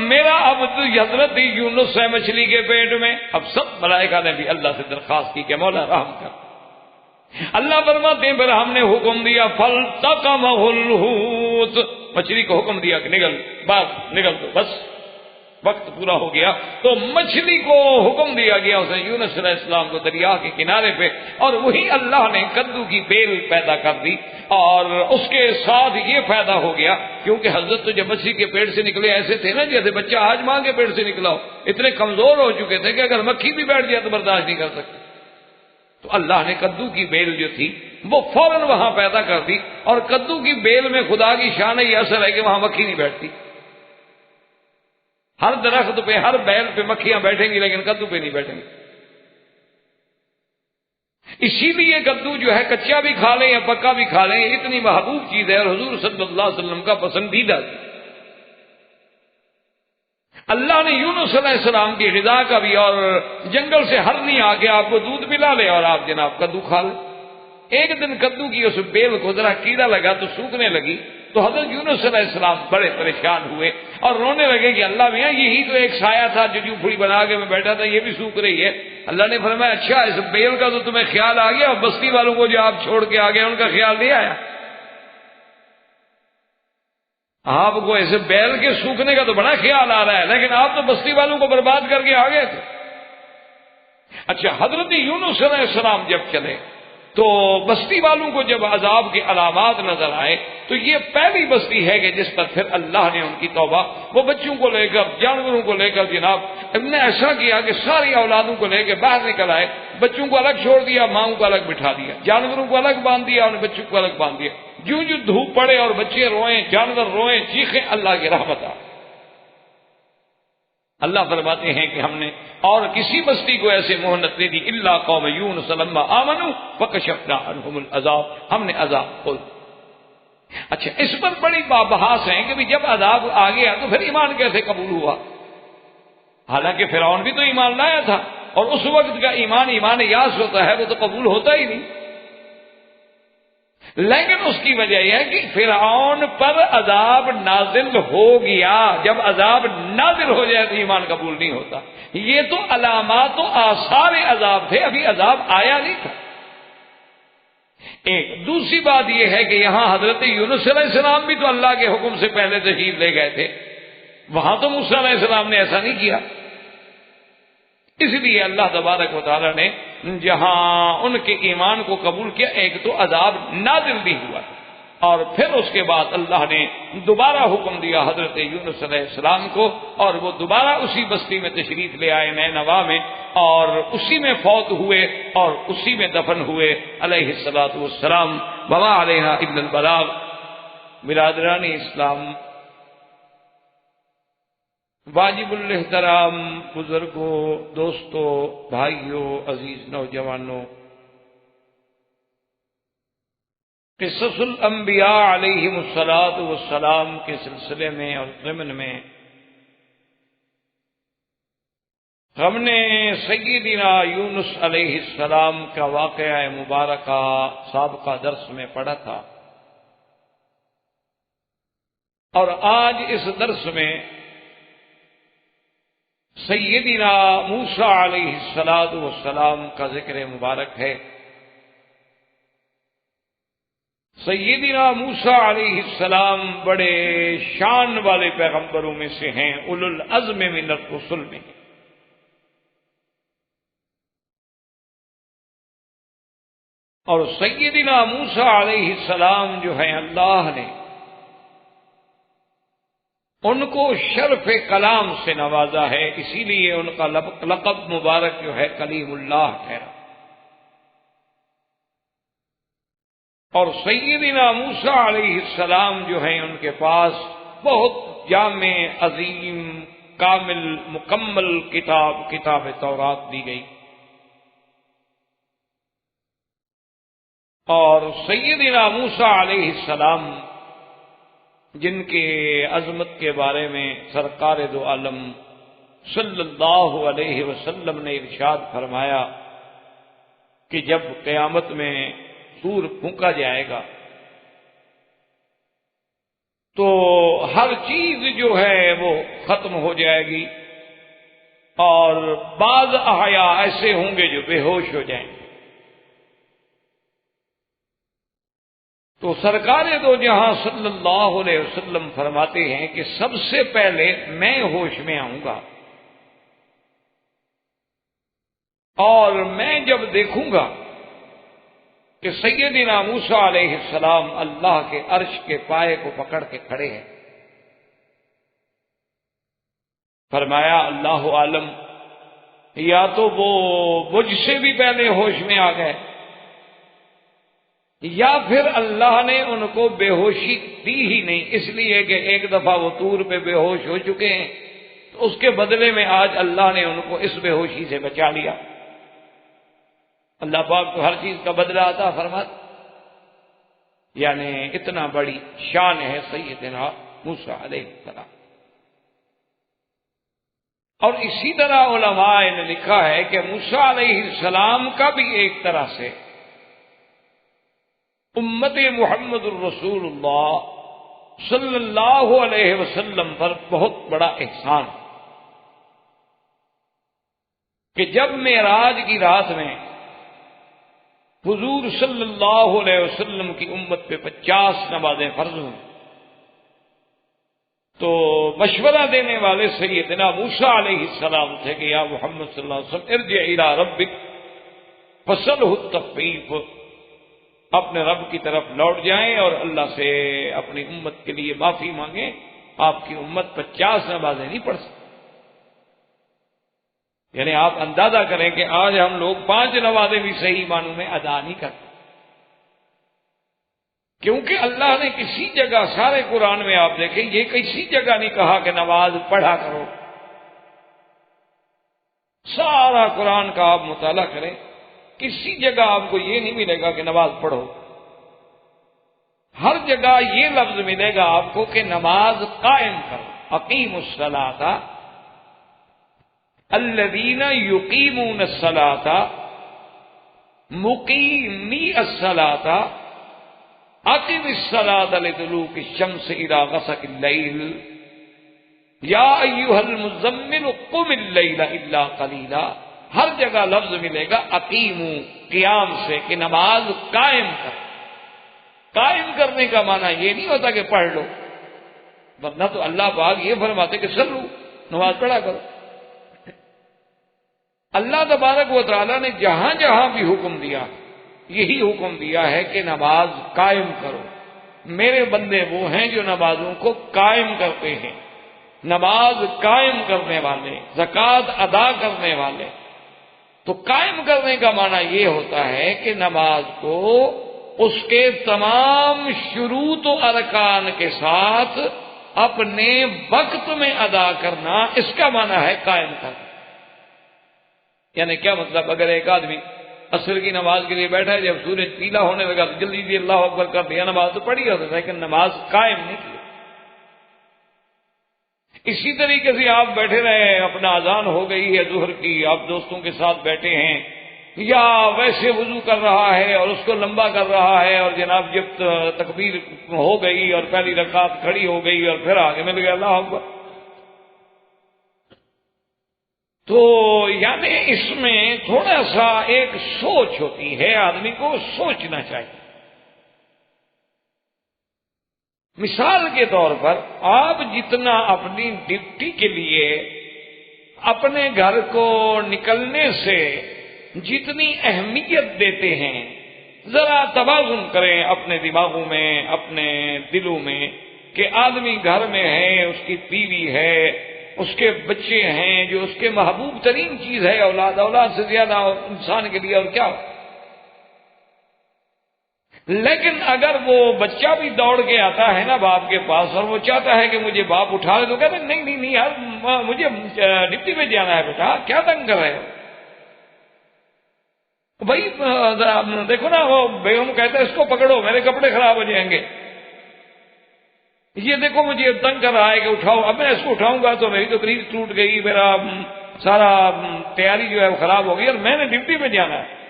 میرا عبد حضرت یونس ہے مچھلی کے پیٹ میں۔ اب سب ملائکہ نے بھی اللہ سے درخواست کی کہ مولا رحم کر۔ اللہ فرماتے ہیں پھر ہم نے حکم دیا فَالْتَقَمَهُ الْحُوتُ، مچھلی کو حکم دیا کہ نکل دو، بس وقت پورا ہو گیا۔ تو مچھلی کو حکم دیا گیا اسے یونس علیہ السلام کو دریا کے کنارے پہ، اور وہی اللہ نے کدو کی بیل پیدا کر دی، اور اس کے ساتھ یہ فائدہ ہو گیا کیونکہ حضرت تو جب مچھلی کے پیٹ سے نکلے ایسے تھے نا جیسے بچہ آج ماں کے پیٹ سے نکلا ہو، اتنے کمزور ہو چکے تھے کہ اگر مکھی بھی بیٹھ جائے تو برداشت نہیں کر سکتے۔ تو اللہ نے کدو کی بیل جو تھی وہ فوراً وہاں پیدا کر دی، اور کدو کی بیل میں خدا کی شان یہ اثر ہے کہ وہاں مکھی نہیں بیٹھتی۔ ہر درخت پہ ہر بیل پہ مکھیاں بیٹھیں گی لیکن کدو پہ نہیں بیٹھیں گی۔ اسی لیے کدو جو ہے کچا بھی کھا لیں یا پکا بھی کھا لیں، اتنی محبوب چیز ہے اور حضور صلی اللہ علیہ وسلم کا پسندیدہ۔ اللہ نے یونس علیہ السلام کی غذا کا بھی، اور جنگل سے ہرنی آ کے آپ کو دودھ پلا لے اور آپ جناب کدو کھا لیں۔ ایک دن کدو کی اس بیل کو ذرا کیڑا لگا تو سوکھنے لگی، تو حضرت یونس علیہ السلام بڑے پریشان ہوئے اور رونے لگے کہ اللہ میاں یہی تو ایک سایہ تھا جو جھوپڑی بنا کے میں بیٹھا تھا، یہ بھی سوکھ رہی ہے۔ اللہ نے فرمایا اچھا اس بیل کا تو تمہیں خیال آ گیا، اور بستی والوں کو جو آپ چھوڑ کے آ گئے ان کا خیال نہیں آیا؟ آپ کو ایسے بیل کے سوکھنے کا تو بڑا خیال آ رہا ہے، لیکن آپ تو بستی والوں کو برباد کر کے آ گئے تھے۔ اچھا حضرت یونس علیہ السلام جب چلے تو بستی والوں کو جب عذاب کے علامات نظر آئے تو یہ پہلی بستی ہے کہ جس پر پھر اللہ نے ان کی توبہ، وہ بچوں کو لے کر جانوروں کو لے کر جناب نے ایسا کیا کہ ساری اولادوں کو لے کے باہر نکل آئے، بچوں کو الگ چھوڑ دیا، ماؤں کو الگ بٹھا دیا، جانوروں کو الگ باندھ دیا اور بچوں کو الگ باندھ دیا۔ جو دھوپ پڑے اور بچے روئیں، جانور روئیں، چیخیں، اللہ کی رحمت آ۔ اللہ فرماتے ہیں کہ ہم نے اور کسی بستی کو ایسے مہلت نہیں دی الا قوم یونس لما آمنوا فکشفنا عنہم العذاب، ہم نے عذاب کھول دیا۔ اچھا، اس پر بڑی بحث ہے کہ جب عذاب آ گیا تو پھر ایمان کیسے قبول ہوا؟ حالانکہ فرعون بھی تو ایمان لایا تھا، اور اس وقت کا ایمان یاس ہوتا ہے، وہ تو قبول ہوتا ہی نہیں۔ لیکن اس کی وجہ یہ ہے کہ فرعون پر عذاب نازل ہو گیا، جب عذاب نازل ہو جائے تو ایمان قبول نہیں ہوتا۔ یہ تو علامات و آثار عذاب تھے، ابھی عذاب آیا نہیں تھا۔ ایک دوسری بات یہ ہے کہ یہاں حضرت یونس علیہ السلام بھی تو اللہ کے حکم سے پہلے تشریف لے گئے تھے، وہاں تو موسیٰ علیہ السلام نے ایسا نہیں کیا۔ اس لیے اللہ تبارک و تعالی نے جہاں ان کے ایمان کو قبول کیا، ایک تو عذاب نازل بھی ہوا، اور پھر اس کے بعد اللہ نے دوبارہ حکم دیا حضرت یونس علیہ السلام کو، اور وہ دوبارہ اسی بستی میں تشریف لے آئے نینوا میں، اور اسی میں فوت ہوئے اور اسی میں دفن ہوئے علیہ الصلاۃ والسلام۔ وما علینا الا البلاغ۔ برادران اسلام، واجب الاحترام بزرگوں، دوستوں، بھائیوں، عزیز نوجوانوں، قصص الانبیاء علیہم الصلاۃ والسلام کے سلسلے میں اور ضمن میں ہم نے سیدنا یونس علیہ السلام کا واقعہ مبارکہ سابقہ درس میں پڑھا تھا، اور آج اس درس میں سیدنا موسیٰ علیہ السلام کا ذکر مبارک ہے۔ سیدنا موسیٰ علیہ السلام بڑے شان والے پیغمبروں میں سے ہیں، اولو العزم من الرسل میں۔ اور سیدنا موسیٰ علیہ السلام جو ہیں، اللہ نے ان کو شرف کلام سے نوازا ہے، اسی لیے ان کا لقب مبارک جو ہے کلیم اللہ ٹھہرا۔ اور سیدنا موسیٰ علیہ السلام جو ہیں، ان کے پاس بہت جامع، عظیم، کامل، مکمل کتاب تورات دی گئی۔ اور سیدنا موسیٰ علیہ السلام جن کے عظمت کے بارے میں سرکار دو عالم صلی اللہ علیہ وسلم نے ارشاد فرمایا کہ جب قیامت میں سور پھونکا جائے گا تو ہر چیز جو ہے وہ ختم ہو جائے گی، اور بعض احیاء ایسے ہوں گے جو بے ہوش ہو جائیں گے۔ تو سرکار دو جہاں صلی اللہ علیہ وسلم فرماتے ہیں کہ سب سے پہلے میں ہوش میں آؤں گا، اور میں جب دیکھوں گا کہ سیدنا موسیٰ علیہ السلام اللہ کے عرش کے پائے کو پکڑ کے کھڑے ہیں، فرمایا اللہ عالم، یا تو وہ مجھ سے بھی پہلے ہوش میں آ گئے، یا پھر اللہ نے ان کو بے ہوشی دی ہی نہیں، اس لیے کہ ایک دفعہ وہ طور پہ بے ہوش ہو چکے ہیں، تو اس کے بدلے میں آج اللہ نے ان کو اس بے ہوشی سے بچا لیا۔ اللہ پاک کو ہر چیز کا بدلہ عطا فرماتا، یعنی اتنا بڑی شان ہے سیدنا موسیٰ علیہ السلام۔ اور اسی طرح علماء نے لکھا ہے کہ موسیٰ علیہ السلام کا بھی ایک طرح سے امت محمد الرسول اللہ صلی اللہ علیہ وسلم پر بہت بڑا احسان کہ جب معراج کی رات میں حضور صلی اللہ علیہ وسلم کی امت پہ 50 نمازیں فرض ہوئیں تو مشورہ دینے والے سیدنا موسیٰ علیہ السلام تھے کہ یا محمد صلی اللہ علیہ وسلم ارجع الی ربک فسلہ التخفیف، اپنے رب کی طرف لوٹ جائیں اور اللہ سے اپنی امت کے لیے معافی مانگیں، آپ کی امت 50 نمازیں نہیں پڑھ سکتی۔ یعنی آپ اندازہ کریں کہ آج ہم لوگ 5 نمازیں بھی صحیح معنوں میں ادا نہیں کرتے، کیونکہ اللہ نے کسی جگہ سارے قرآن میں آپ دیکھیں یہ کسی جگہ نہیں کہا کہ نماز پڑھا کرو، سارا قرآن کا آپ مطالعہ کریں، کسی جگہ آپ کو یہ نہیں ملے گا کہ نماز پڑھو، ہر جگہ یہ لفظ ملے گا آپ کو کہ نماز قائم کرو، اقیموا الصلاۃ، الذین یقیمون الصلاۃ، مقیمی الصلاۃ، اقم الصلاۃ لدلوک الشمس الی غسق اللیل، یا ایھا المزمل قم اللیل الا قلیلا۔ ہر جگہ لفظ ملے گا اقیمو، قیام سے، کہ نماز قائم کرو۔ قائم کرنے کا معنی یہ نہیں ہوتا کہ پڑھ لو، ورنہ تو اللہ پاک یہ فرماتے کہ صلو، نماز پڑھا کرو۔ اللہ تبارک و تعالیٰ نے جہاں جہاں بھی حکم دیا، یہی حکم دیا ہے کہ نماز قائم کرو۔ میرے بندے وہ ہیں جو نمازوں کو قائم کرتے ہیں، نماز قائم کرنے والے، زکوٰۃ ادا کرنے والے۔ تو قائم کرنے کا معنی یہ ہوتا ہے کہ نماز کو اس کے تمام شروط و ارکان کے ساتھ اپنے وقت میں ادا کرنا، اس کا معنی ہے قائم کرنا۔ یعنی کیا مطلب؟ اگر ایک آدمی عصر کی نماز کے لیے بیٹھا ہے، جب سورج پیلا ہونے لگا تو جلدی جلدی اللہ اکبر کر دیا، نماز تو پڑھی ہوتا ہے لیکن نماز قائم نہیں کی۔ اسی طریقے سے آپ بیٹھے رہے، اپنا اذان ہو گئی ہے ظہر کی، آپ دوستوں کے ساتھ بیٹھے ہیں، یا ویسے وضو کر رہا ہے اور اس کو لمبا کر رہا ہے، اور جناب جب تکبیر ہو گئی اور پہلی رکعت کھڑی ہو گئی اور پھر آگے مل گیا اللہ اکبر، تو یعنی اس میں تھوڑا سا ایک سوچ ہوتی ہے، آدمی کو سوچنا چاہیے۔ مثال کے طور پر آپ جتنا اپنی ڈیوٹی کے لیے اپنے گھر کو نکلنے سے جتنی اہمیت دیتے ہیں، ذرا توازن کریں اپنے دماغوں میں، اپنے دلوں میں، کہ آدمی گھر میں ہے، اس کی بیوی ہے، اس کے بچے ہیں، جو اس کے محبوب ترین چیز ہے، اولاد سے زیادہ انسان کے لیے اور کیا ہو۔ لیکن اگر وہ بچہ بھی دوڑ کے آتا ہے نا باپ کے پاس اور وہ چاہتا ہے کہ مجھے باپ اٹھا لے، تو کہتے ہیں نہیں یار، مجھے ڈپٹی پہ جانا ہے بیٹا، کیا تنگ کر رہے ہو؟ بھائی دیکھو نا، وہ بیگم کہتا ہے اس کو پکڑو، میرے کپڑے خراب ہو جائیں گے، یہ دیکھو مجھے تنگ کر رہا ہے کہ اٹھاؤ، اب میں اس کو اٹھاؤں گا تو میری تو کریز ٹوٹ گئی، میرا سارا تیاری جو ہے وہ خراب ہو گئی اور میں نے ڈپٹی پہ جانا ہے۔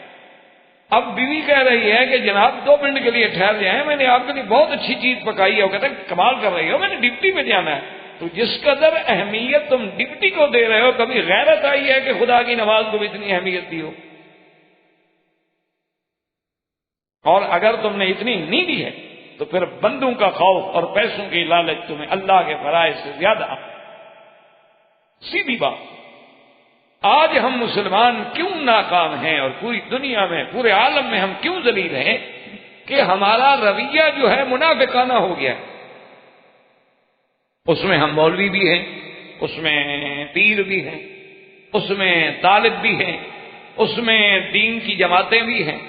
اب بیوی کہہ رہی ہے کہ جناب 2 منٹ کے لیے ٹھہر جائیں، میں نے آپ کے لیے بہت اچھی چیز پکائی ہے۔ وہ کہتے ہیں کمال کر رہی ہو، میں نے ڈپٹی پہ جانا ہے۔ تو جس قدر اہمیت تم ڈپٹی کو دے رہے ہو، کبھی غیرت آئی ہے کہ خدا کی نماز کو بھی اتنی اہمیت دی ہو؟ اور اگر تم نے اتنی نہیں دی ہے تو پھر بندوں کا خوف اور پیسوں کی لالچ تمہیں اللہ کے فرائض سے زیادہ۔ سیدھی بات، آج ہم مسلمان کیوں ناکام ہیں اور پوری دنیا میں، پورے عالم میں ہم کیوں ذلیل ہیں؟ کہ ہمارا رویہ جو ہے منافقانہ ہو گیا ہے۔ اس میں ہم مولوی بھی ہیں، اس میں پیر بھی ہیں، اس میں طالب بھی ہیں، اس میں دین کی جماعتیں بھی ہیں،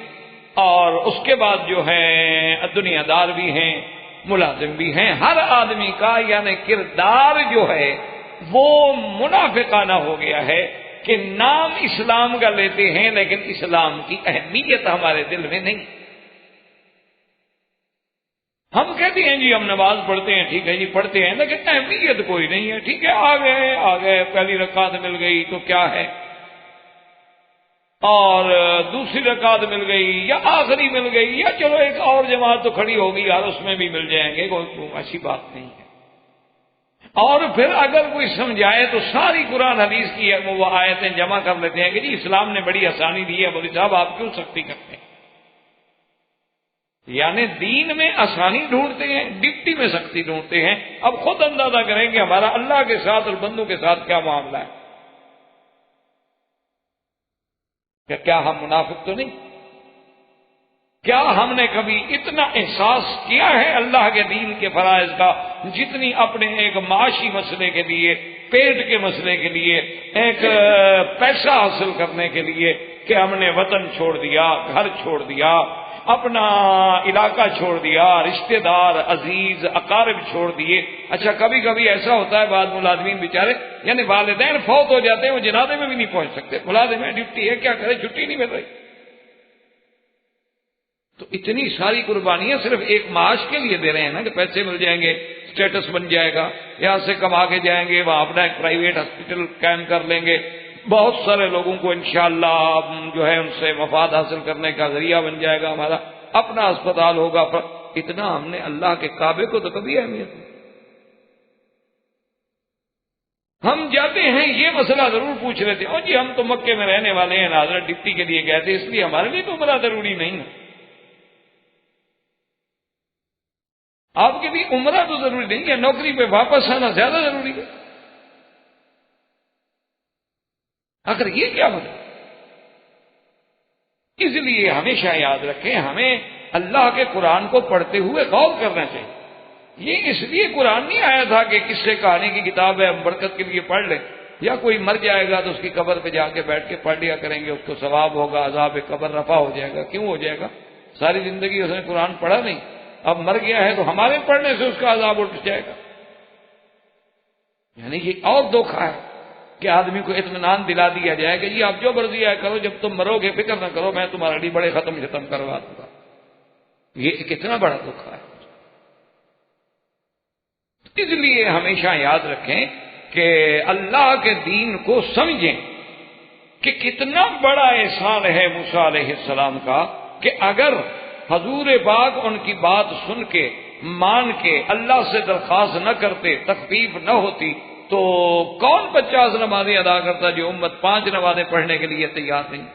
اور اس کے بعد جو ہے دنیا دار بھی ہیں، ملازم بھی ہیں۔ ہر آدمی کا یعنی کردار جو ہے وہ منافقانہ ہو گیا ہے کہ نام اسلام کا لیتے ہیں لیکن اسلام کی اہمیت ہمارے دل میں نہیں۔ ہم کہتے ہیں جی ہم نماز پڑھتے ہیں، ٹھیک ہے جی پڑھتے ہیں، لیکن اہمیت کوئی نہیں ہے۔ ٹھیک ہے آ گئے پہلی رکعت مل گئی تو کیا ہے، اور دوسری رکعت مل گئی یا آخری مل گئی، یا چلو ایک اور جماعت تو کھڑی ہوگی یار، اس میں بھی مل جائیں گے، کوئی ایسی بات نہیں ہے۔ اور پھر اگر کوئی سمجھائے تو ساری قرآن حدیث کی وہ آیتیں جمع کر لیتے ہیں کہ جی اسلام نے بڑی آسانی دی ہے، مولوی صاحب آپ کیوں سختی کرتے ہیں؟ یعنی دین میں آسانی ڈھونڈتے ہیں، ڈپٹی میں سختی ڈھونڈتے ہیں۔ اب خود اندازہ کریں کہ ہمارا اللہ کے ساتھ اور بندوں کے ساتھ کیا معاملہ ہے۔ کیا ہم منافق تو نہیں؟ کیا ہم نے کبھی اتنا احساس کیا ہے اللہ کے دین کے فرائض کا جتنی اپنے ایک معاشی مسئلے کے لیے، پیٹ کے مسئلے کے لیے، ایک پیسہ حاصل کرنے کے لیے کہ ہم نے وطن چھوڑ دیا، گھر چھوڑ دیا، اپنا علاقہ چھوڑ دیا، رشتہ دار عزیز اقارب چھوڑ دیے. اچھا کبھی کبھی ایسا ہوتا ہے بعض ملازمین بیچارے یعنی والدین فوت ہو جاتے ہیں، وہ جنازے میں بھی نہیں پہنچ سکتے، ملازم ہے ڈیوٹی ہے کیا کرے، چھٹی نہیں مل رہی. تو اتنی ساری قربانیاں صرف ایک معاش کے لیے دے رہے ہیں نا کہ پیسے مل جائیں گے، اسٹیٹس بن جائے گا، یہاں سے کما کے جائیں گے وہاں اپنا ایک پرائیویٹ ہاسپٹل قائم کر لیں گے، بہت سارے لوگوں کو انشاءاللہ جو ہے ان سے مفاد حاصل کرنے کا ذریعہ بن جائے گا، ہمارا اپنا اسپتال ہوگا. پر اتنا ہم نے اللہ کے کعبے کو تو کبھی اہمیت نہیں. ہم جاتے ہیں یہ مسئلہ ضرور پوچھ رہے تھے، جی ہم تو مکے میں رہنے والے ہیں، حضرت ڈپٹی کے لیے گئے تھے، اس لیے ہمارے لیے تو عمرہ ضروری نہیں ہے. آپ کے لیے عمرہ تو ضروری نہیں ہے، نوکری پہ واپس آنا زیادہ ضروری ہے. آخر یہ کیا مطلب؟ اس لیے ہمیشہ یاد رکھیں ہمیں اللہ کے قرآن کو پڑھتے ہوئے غور کرنا چاہیے. یہ اس لیے قرآن نہیں آیا تھا کہ قصے کہانی کی کتاب ہے ہم برکت کے لیے پڑھ لیں، یا کوئی مر جائے گا تو اس کی قبر پہ جا کے بیٹھ کے پڑھ لیا کریں گے، اس کو ثواب ہوگا، عذاب قبر رفع ہو جائے گا. کیوں ہو جائے گا؟ ساری زندگی اس نے قرآن پڑھا نہیں، اب مر گیا ہے تو ہمارے پڑھنے سے اس کا عذاب اٹھ جائے گا. یعنی یہ اور دھوکہ ہے کہ آدمی کو اطمینان دلا دیا جائے کہ جی آپ جو مرضی ہے کرو، جب تم مرو گے فکر نہ کرو، میں تمہارے لیے بڑے ختم کروا دوں گا. یہ کتنا بڑا دھوکہ ہے. اس لیے ہمیشہ یاد رکھیں کہ اللہ کے دین کو سمجھیں کہ کتنا بڑا احسان ہے موسیٰ علیہ السلام کا کہ اگر حضور پاک ان کی بات سن کے مان کے اللہ سے درخواست نہ کرتے، تخفیف نہ ہوتی، تو کون 50 نمازیں ادا کرتا جو امت 5 نمازیں پڑھنے کے لیے تیار نہیں.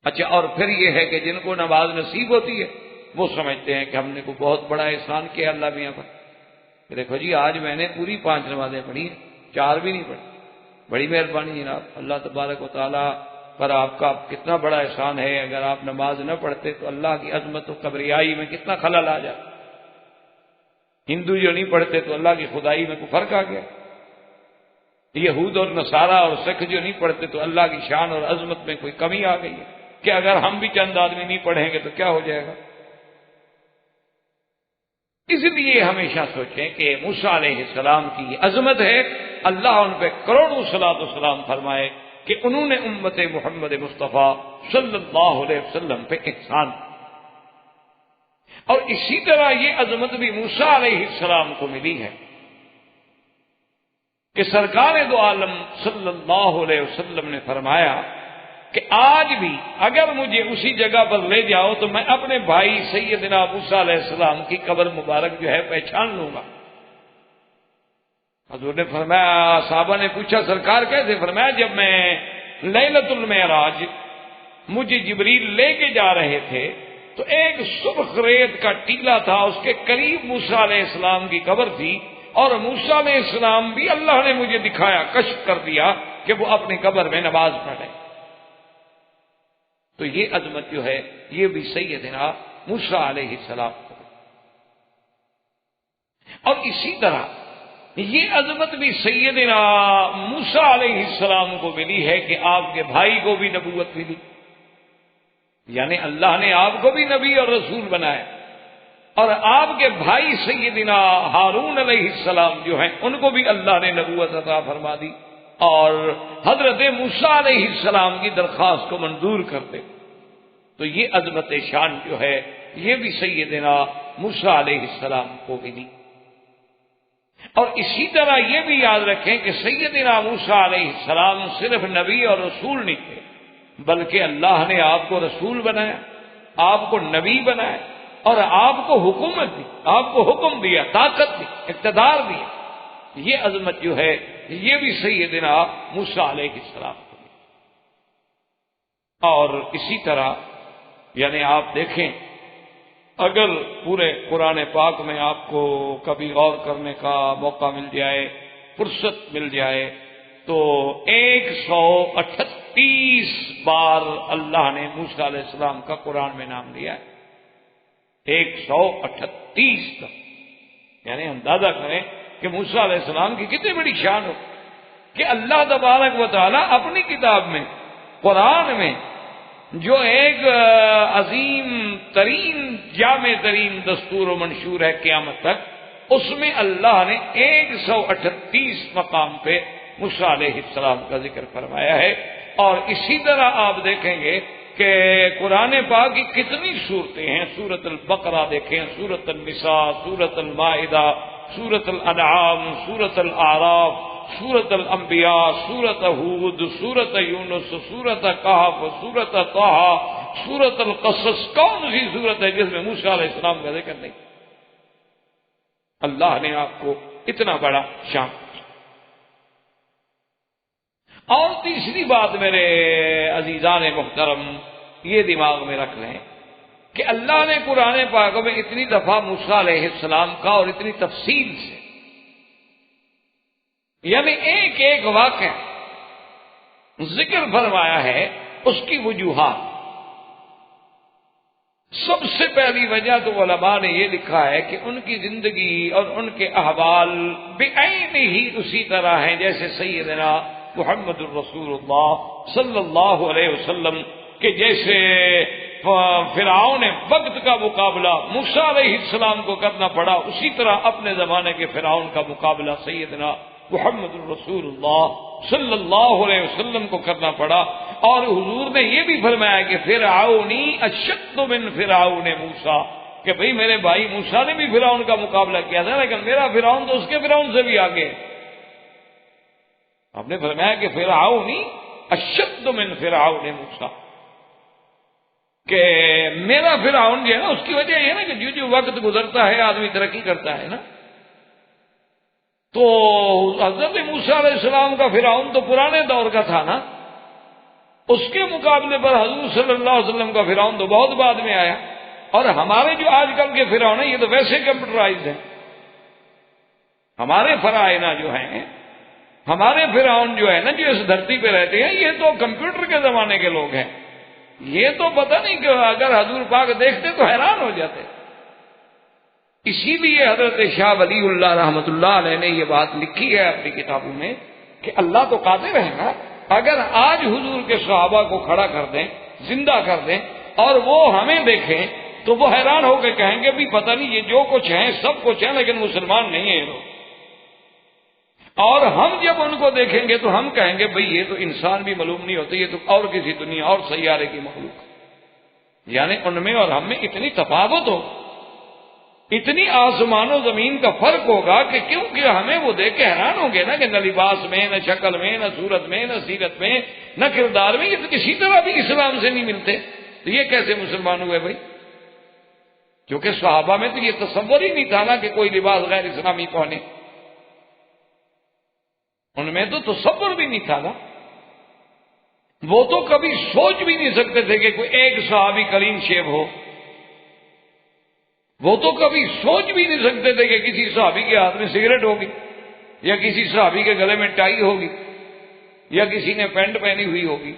اچھا اور پھر یہ ہے کہ جن کو نماز نصیب ہوتی ہے وہ سمجھتے ہیں کہ ہم نے کوئی بہت بڑا احسان کیا اللہ میاں پر. دیکھو جی آج میں نے پوری 5 نمازیں پڑھی ہیں، 4 بھی نہیں پڑھی، بڑی مہربانی جناب، اللہ تبارک و تعالیٰ پر آپ کا کتنا بڑا احسان ہے. اگر آپ نماز نہ پڑھتے تو اللہ کی عظمت و کبریائی میں کتنا خلل آ جائے. ہندو جو نہیں پڑھتے تو اللہ کی خدائی میں کوئی فرق آ گیا. یہود اور نصارہ اور سکھ جو نہیں پڑھتے تو اللہ کی شان اور عظمت میں کوئی کمی آ گئی ہے کہ اگر ہم بھی چند آدمی نہیں پڑھیں گے تو کیا ہو جائے گا. اس لیے ہمیشہ سوچیں کہ موسیٰ علیہ السلام کی یہ عظمت ہے، اللہ ان پہ کروڑوں صلاۃ و سلام فرمائے کہ انہوں نے امت محمد مصطفیٰ صلی اللہ علیہ وسلم پہ احسان. اور اسی طرح یہ عظمت بھی موسیٰ علیہ السلام کو ملی ہے کہ سرکار دو عالم صلی اللہ علیہ وسلم نے فرمایا کہ آج بھی اگر مجھے اسی جگہ پر لے جاؤ تو میں اپنے بھائی سیدنا موسیٰ علیہ السلام کی قبر مبارک جو ہے پہچان لوں گا. حضور نے فرمایا، صحابہ نے پوچھا سرکار کیسے؟ فرمایا جب میں لیلۃ المعراج مجھے جبریل لے کے جا رہے تھے تو ایک سرخ ریت کا ٹیلا تھا، اس کے قریب موسیٰ علیہ السلام کی قبر تھی، اور موسیٰ علیہ السلام بھی اللہ نے مجھے دکھایا، کشف کر دیا کہ وہ اپنی قبر میں نماز پڑھے. تو یہ عظمت جو ہے یہ بھی سیدنا موسیٰ علیہ السلام کو. اور اسی طرح یہ عظمت بھی سیدنا موسیٰ علیہ السلام کو ملی ہے کہ آپ کے بھائی کو بھی نبوت ملی، یعنی اللہ نے آپ کو بھی نبی اور رسول بنایا، اور آپ کے بھائی سیدنا ہارون علیہ السلام جو ہیں ان کو بھی اللہ نے نبوت عطا فرما دی اور حضرت موسیٰ علیہ السلام کی درخواست کو منظور کرتے. تو یہ عظمت شان جو ہے یہ بھی سیدنا موسیٰ علیہ السلام کو ملی. اور اسی طرح یہ بھی یاد رکھیں کہ سیدنا موسیٰ علیہ السلام صرف نبی اور رسول نہیں تھے، بلکہ اللہ نے آپ کو رسول بنایا، آپ کو نبی بنایا، اور آپ کو حکومت دی، آپ کو حکم دیا، طاقت دی، اقتدار دیا. یہ عظمت جو ہے یہ بھی سیدنا موسیٰ علیہ السلام کو دی. اور اسی طرح یعنی آپ دیکھیں اگر پورے قرآن پاک میں آپ کو کبھی غور کرنے کا موقع مل جائے، فرصت مل جائے، تو 138 بار اللہ نے موسیٰ علیہ السلام کا قرآن میں نام لیا ہے. 138 کا، یعنی اندازہ کریں کہ موسیٰ علیہ السلام کی کتنی بڑی شان ہو کہ اللہ تبارک و تعالیٰ اپنی کتاب میں قرآن میں جو ایک عظیم ترین جامع ترین دستور و منشور ہے قیامت تک، اس میں اللہ نے 138 مقام پہ موسیٰ علیہ السلام کا ذکر فرمایا ہے۔ اور اسی طرح آپ دیکھیں گے کہ قرآن پاک کی کتنی صورتیں ہیں، سورۃ البقرہ دیکھیں، سورۃ النساء، سورۃ المائدہ، سورۃ الانعام، سورۃ الاعراف، سورۃ الانبیاء، سورۃ ہود، سورۃ یونس، سورۃ کہف، سورۃ طہ، سورۃ القصص، کون سی صورت ہے جس میں موسیٰ علیہ السلام کا ذکر نہیں؟ اللہ نے آپ کو اتنا بڑا شان۔ اور تیسری بات میرے عزیزان محترم یہ دماغ میں رکھ لیں کہ اللہ نے قرآن پاک میں اتنی دفعہ موسیٰ علیہ السلام کا اور اتنی تفصیل سے، یعنی ایک ایک واقعہ ذکر فرمایا ہے، اس کی وجوہات۔ سب سے پہلی وجہ تو علماء نے یہ لکھا ہے کہ ان کی زندگی اور ان کے احوال بعین ہی اسی طرح ہیں جیسے سیدنا محمد الرسول اللہ صلی اللہ علیہ وسلم کہ جیسے فرعون وقت کا مقابلہ موسیٰ علیہ السلام کو کرنا پڑا، اسی طرح اپنے زمانے کے فرعون کا مقابلہ سیدنا محمد الرسول اللہ صلی اللہ علیہ وسلم کو کرنا پڑا۔ اور حضور نے یہ بھی فرمایا کہ فرعونی اشد من فرعون موسیٰ، کہ بھئی میرے بھائی موسیٰ نے بھی فرعون کا مقابلہ کیا تھا، لیکن میرا فرعون تو اس کے فرعون سے بھی آگے۔ آپ نے فرمایا کہ فرعونی اشد من فرعون موسیٰ، کہ میرا فرعون جو ہے نا، اس کی وجہ یہ ہے نا کہ جو جو وقت گزرتا ہے آدمی ترقی کرتا ہے نا۔ تو حضرت موسیٰ علیہ السلام کا فرعون تو پرانے دور کا تھا نا، اس کے مقابلے پر حضور صلی اللہ علیہ وسلم کا فرعون تو بہت بعد میں آیا۔ اور ہمارے جو آج کل کے فرعون ہیں یہ تو ویسے کمپیوٹرائزڈ ہیں۔ ہمارے فرعونہ جو ہیں، ہمارے فرعون جو ہے نا، جو اس دھرتی پہ رہتے ہیں، یہ تو کمپیوٹر کے زمانے کے لوگ ہیں۔ یہ تو پتہ نہیں کہ اگر حضور پاک دیکھتے تو حیران ہو جاتے۔ اسی لیے حضرت شاہ ولی اللہ رحمۃ اللہ علیہ نے یہ بات لکھی ہے اپنی کتابوں میں کہ اللہ تو قادر ہے نا، اگر آج حضور کے صحابہ کو کھڑا کر دیں، زندہ کر دیں، اور وہ ہمیں دیکھیں تو وہ حیران ہو کے کہیں گے بھی پتہ نہیں یہ جو کچھ ہیں سب کچھ ہیں لیکن مسلمان نہیں ہیں یہ لوگ۔ اور ہم جب ان کو دیکھیں گے تو ہم کہیں گے بھئی یہ تو انسان بھی معلوم نہیں ہوتے، یہ تو اور کسی دنیا اور سیارے کی مخلوق۔ یعنی ان میں اور ہم میں اتنی تفاوت ہو، اتنی آسمان و زمین کا فرق ہوگا کہ کیونکہ ہمیں وہ دیکھ کے حیران ہوں گے نا کہ نہ لباس میں، نہ شکل میں، نہ صورت میں، نہ سیرت میں، نہ کردار میں، یہ تو کسی طرح بھی اسلام سے نہیں ملتے، تو یہ کیسے مسلمان ہوئے بھائی؟ کیونکہ صحابہ میں تو یہ تصور ہی نہیں تھا نا کہ کوئی لباس غیر اسلامی پہنے، ان میں تو تصور بھی نہیں تھا نا۔ وہ تو کبھی سوچ بھی نہیں سکتے تھے کہ کوئی ایک صحابی کلین شیو ہو، وہ تو کبھی سوچ بھی نہیں سکتے تھے کہ کسی صحابی کے ہاتھ میں سگریٹ ہوگی، یا کسی صحابی کے گلے میں ٹائی ہوگی، یا کسی نے پینٹ پہنی ہوئی ہوگی۔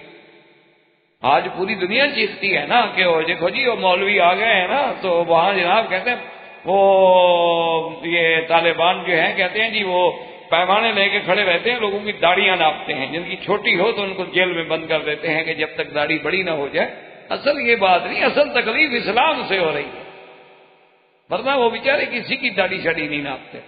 آج پوری دنیا چیختی ہے نا کہ وہ دیکھو جی وہ مولوی آ گئے ہیں نا، تو وہاں جناب کہتے ہیں وہ یہ طالبان جو ہیں کہتے ہیں جی وہ پیمانے لے کے کھڑے رہتے ہیں، لوگوں کی داڑیاں ناپتے ہیں، جن کی چھوٹی ہو تو ان کو جیل میں بند کر دیتے ہیں کہ جب تک داڑھی بڑی نہ ہو جائے۔ اصل یہ بات نہیں، اصل تکلیف اسلام سے ہو رہی ہے، ورنہ وہ بیچارے کسی کی داڑھی شاڑی نہیں ناپتے۔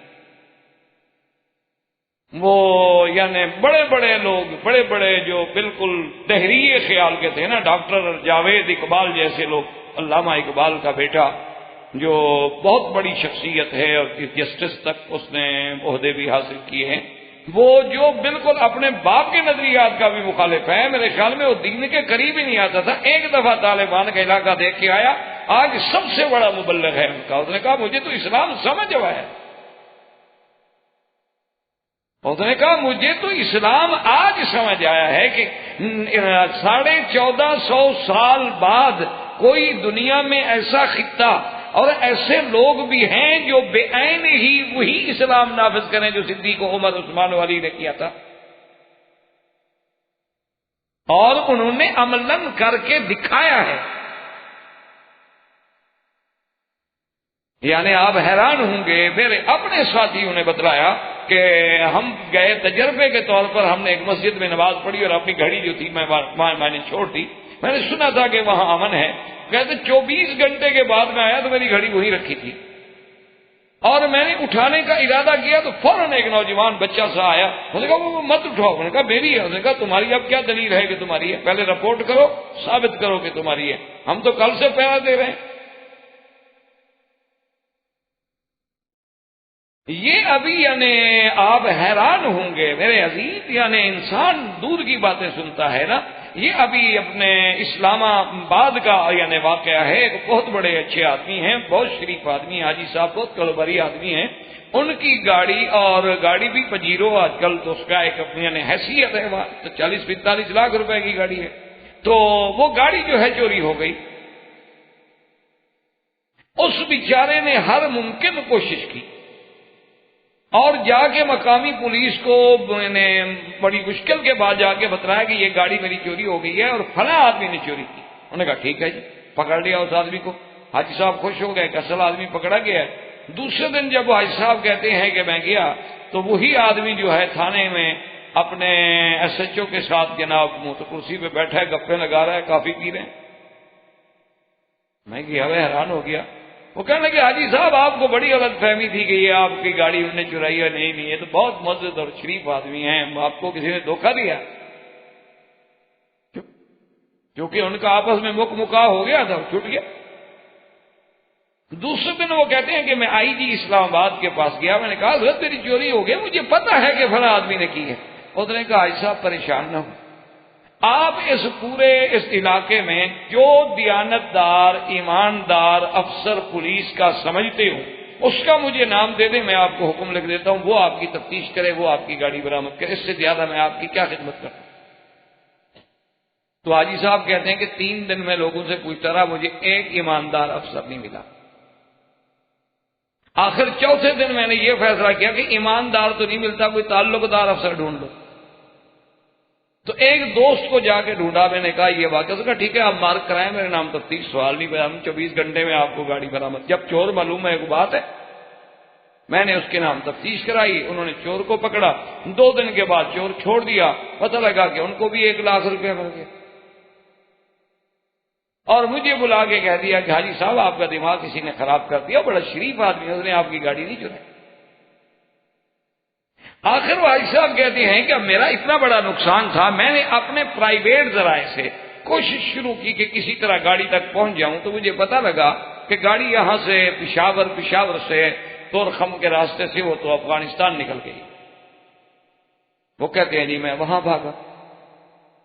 وہ یعنی بڑے بڑے لوگ، بڑے بڑے جو بالکل تحریری خیال کے تھے نا، ڈاکٹر جاوید اقبال جیسے لوگ، علامہ اقبال کا بیٹا جو بہت بڑی شخصیت ہے اور جسٹس تک اس نے عہدے بھی حاصل کیے ہیں، وہ جو بالکل اپنے باپ کے نظریات کا بھی مخالف ہے، میرے خیال میں وہ دین کے قریب ہی نہیں آتا تھا۔ ایک دفعہ طالبان کا علاقہ دیکھ کے آیا، آج سب سے بڑا مبلغ ہے ان کا، اس نے کہا مجھے تو اسلام سمجھ آیا ہے، اس نے کہا مجھے تو اسلام آج سمجھ آیا ہے کہ 1450 سال بعد کوئی دنیا میں ایسا خطہ اور ایسے لوگ بھی ہیں جو بے عین ہی وہی اسلام نافذ کریں جو صدیق عمر عثمان و علی نے کیا تھا، اور انہوں نے عملاً کر کے دکھایا ہے۔ یعنی آپ حیران ہوں گے، میرے اپنے ساتھیوں نے بتلایا کہ ہم گئے تجربے کے طور پر، ہم نے ایک مسجد میں نماز پڑھی اور اپنی گھڑی جو تھی میں نے چھوڑ دی، میں نے سنا تھا کہ وہاں امن ہے. کہتے 24 گھنٹے کے بعد میں آیا تو میری گھڑی وہیں رکھی تھی اور میں نے اٹھانے کا ارادہ کیا تو فوراً ایک نوجوان بچہ سا آیا. انہوں نے کہا وہ مت اٹھاؤ. میں نے کہا میری ہے. انہوں نے کہا تمہاری اب کیا دلیل ہے کہ تمہاری ہے؟ پہلے رپورٹ کرو، ثابت کرو کہ تمہاری ہے. ہم تو کل سے پہرا دے رہے ہیں. یہ ابھی یعنی آپ حیران ہوں گے میرے عزیز، یعنی انسان دور کی باتیں سنتا ہے نا. یہ ابھی اپنے اسلام آباد کا یعنی واقعہ ہے. ایک بہت بڑے اچھے آدمی ہیں، بہت شریف آدمی، حاجی صاحب بہت کلبری آدمی ہیں. ان کی گاڑی، اور گاڑی بھی پجیرو آج کل تو اس کا ایک اپنی یعنی حیثیت ہے، 40-45 لاکھ روپے کی گاڑی ہے. تو وہ گاڑی جو ہے چوری ہو گئی. اس بیچارے نے ہر ممکن کوشش کی اور جا کے مقامی پولیس کو میں نے بڑی مشکل کے بعد جا کے بتلایا کہ یہ گاڑی میری چوری ہو گئی ہے اور فلاں آدمی نے چوری کی. انہوں نے کہا ٹھیک ہے جی، پکڑ لیا اس آدمی کو. حاجی صاحب خوش ہو گئے کہ اصل آدمی پکڑا گیا ہے. دوسرے دن جب حاجی صاحب کہتے ہیں کہ میں گیا تو وہی آدمی جو ہے تھانے میں اپنے SHO کے ساتھ جناب کرسی پہ بیٹھا ہے، گپے لگا رہا ہے، کافی پی رہے ہیں. میں گیا ہوئے حیران ہو گیا. وہ کہنے لگے حاجی صاحب آپ کو بڑی غلط فہمی تھی کہ یہ آپ کی گاڑی انہوں نے چرائی ہے. نہیں، یہ تو بہت معزز اور شریف آدمی ہیں، آپ کو کسی نے دھوکہ دیا. کیونکہ ان کا آپس میں مکا ہو گیا تھا، چھوٹ گیا. دوسرے دن وہ کہتے ہیں کہ میں IG اسلام آباد کے پاس گیا. میں نے کہا حضرت میری چوری ہو گئی، مجھے پتا ہے کہ فلاں آدمی نے کی ہے. اس نے کہا حاجی صاحب پریشان نہ ہو، آپ اس پورے اس علاقے میں جو دیانتدار ایماندار افسر پولیس کا سمجھتے ہو اس کا مجھے نام دے دیں، میں آپ کو حکم لکھ دیتا ہوں، وہ آپ کی تفتیش کرے، وہ آپ کی گاڑی برآمد کرے. اس سے زیادہ میں آپ کی کیا خدمت کرتا ہوں. تو حاجی صاحب کہتے ہیں کہ 3 دن میں لوگوں سے پوچھتا رہا، مجھے ایک ایماندار افسر نہیں ملا. آخر چوتھے دن میں نے یہ فیصلہ کیا کہ ایماندار تو نہیں ملتا، کوئی تعلق دار افسر ڈھونڈ لو. تو ایک دوست کو جا کے ڈھونڈا. میں نے کہا یہ واقعہ. اس کا ٹھیک ہے آپ مارک کرائیں، میرے نام تفتیش، سوال نہیں پہ، ہم 24 گھنٹے میں آپ کو گاڑی برآمد. جب چور معلوم ہے ایک بات ہے. میں نے اس کے نام تفتیش کرائی، انہوں نے چور کو پکڑا. 2 دن کے بعد چور چھوڑ دیا. پتہ لگا کہ ان کو بھی 1 لاکھ روپے مل گئے. اور مجھے بلا کے کہہ دیا کہ حاجی صاحب آپ کا دماغ کسی نے خراب کر دیا، بڑا شریف آدمی، اس نے آپ کی گاڑی نہیں چرائی. آخر وہ حاجی صاحب کہتے ہیں کہ اب میرا اتنا بڑا نقصان تھا، میں نے اپنے پرائیویٹ ذرائع سے کوشش شروع کی کہ کسی طرح گاڑی تک پہنچ جاؤں. تو مجھے پتا لگا کہ گاڑی یہاں سے پشاور سے تورخم کے راستے سے وہ تو افغانستان نکل گئی. وہ کہتے ہیں جی میں وہاں بھاگا.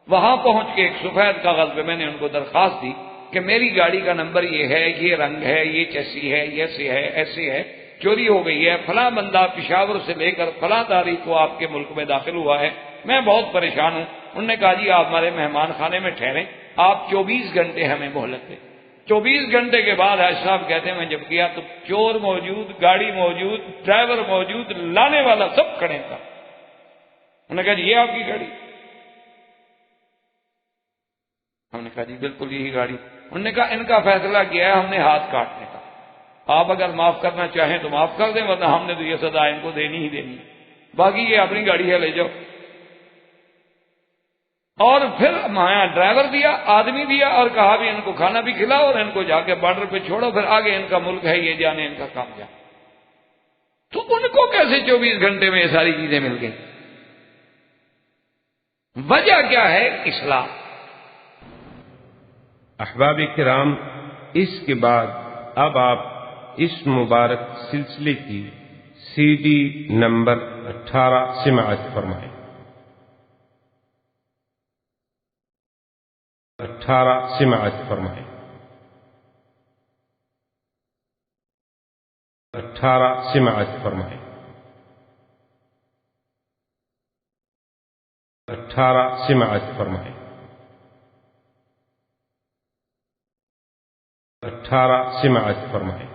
وہاں پہنچ کے ایک سفید کاغذ پہ میں نے ان کو درخواست دی کہ میری گاڑی کا نمبر یہ ہے، یہ رنگ ہے، یہ چیسی ہے، یہ ایسے ہے، چوری ہو گئی ہے، فلاں بندہ پشاور سے لے کر فلاں تاریخ کو آپ کے ملک میں داخل ہوا ہے، میں بہت پریشان ہوں. انہوں نے کہا جی آپ ہمارے مہمان خانے میں ٹھہریں، آپ 24 گھنٹے ہمیں مہلت دیں. 24 گھنٹے کے بعد حاج صاحب کہتے ہیں میں جب گیا تو چور موجود، گاڑی موجود، ڈرائیور موجود، لانے والا سب کھڑے تھا. انہوں نے کہا جی یہ آپ کی گاڑی؟ ہم نے کہا جی بالکل یہی گاڑی. انہوں نے کہا ان کا فیصلہ کیا ہے ہم نے ہاتھ کاٹنے کا، آپ اگر معاف کرنا چاہیں تو معاف کر دیں، ورنہ ہم نے تو یہ سزا ان کو دینی ہی دینی ہے، باقی یہ اپنی گاڑی ہے لے جاؤ. اور پھر مایا ڈرائیور دیا، آدمی دیا، اور کہا بھی ان کو کھانا بھی کھلاؤ اور ان کو جا کے بارڈر پہ چھوڑو، پھر آگے ان کا ملک ہے، یہ جانے ان کا کام جانے. تو ان کو کیسے 24 گھنٹے میں یہ ساری چیزیں مل گئی؟ وجہ کیا ہے؟ اصلاح. احباب کرام، اس کے بعد اب آپ اس مبارک سلسلے کی CD نمبر 18 سماعت فرمائیں. 18 سماعت فرمائیں. 18 سماعت فرمائیں. 18 سماعت فرمائیں. 18 سماعت فرمائیں.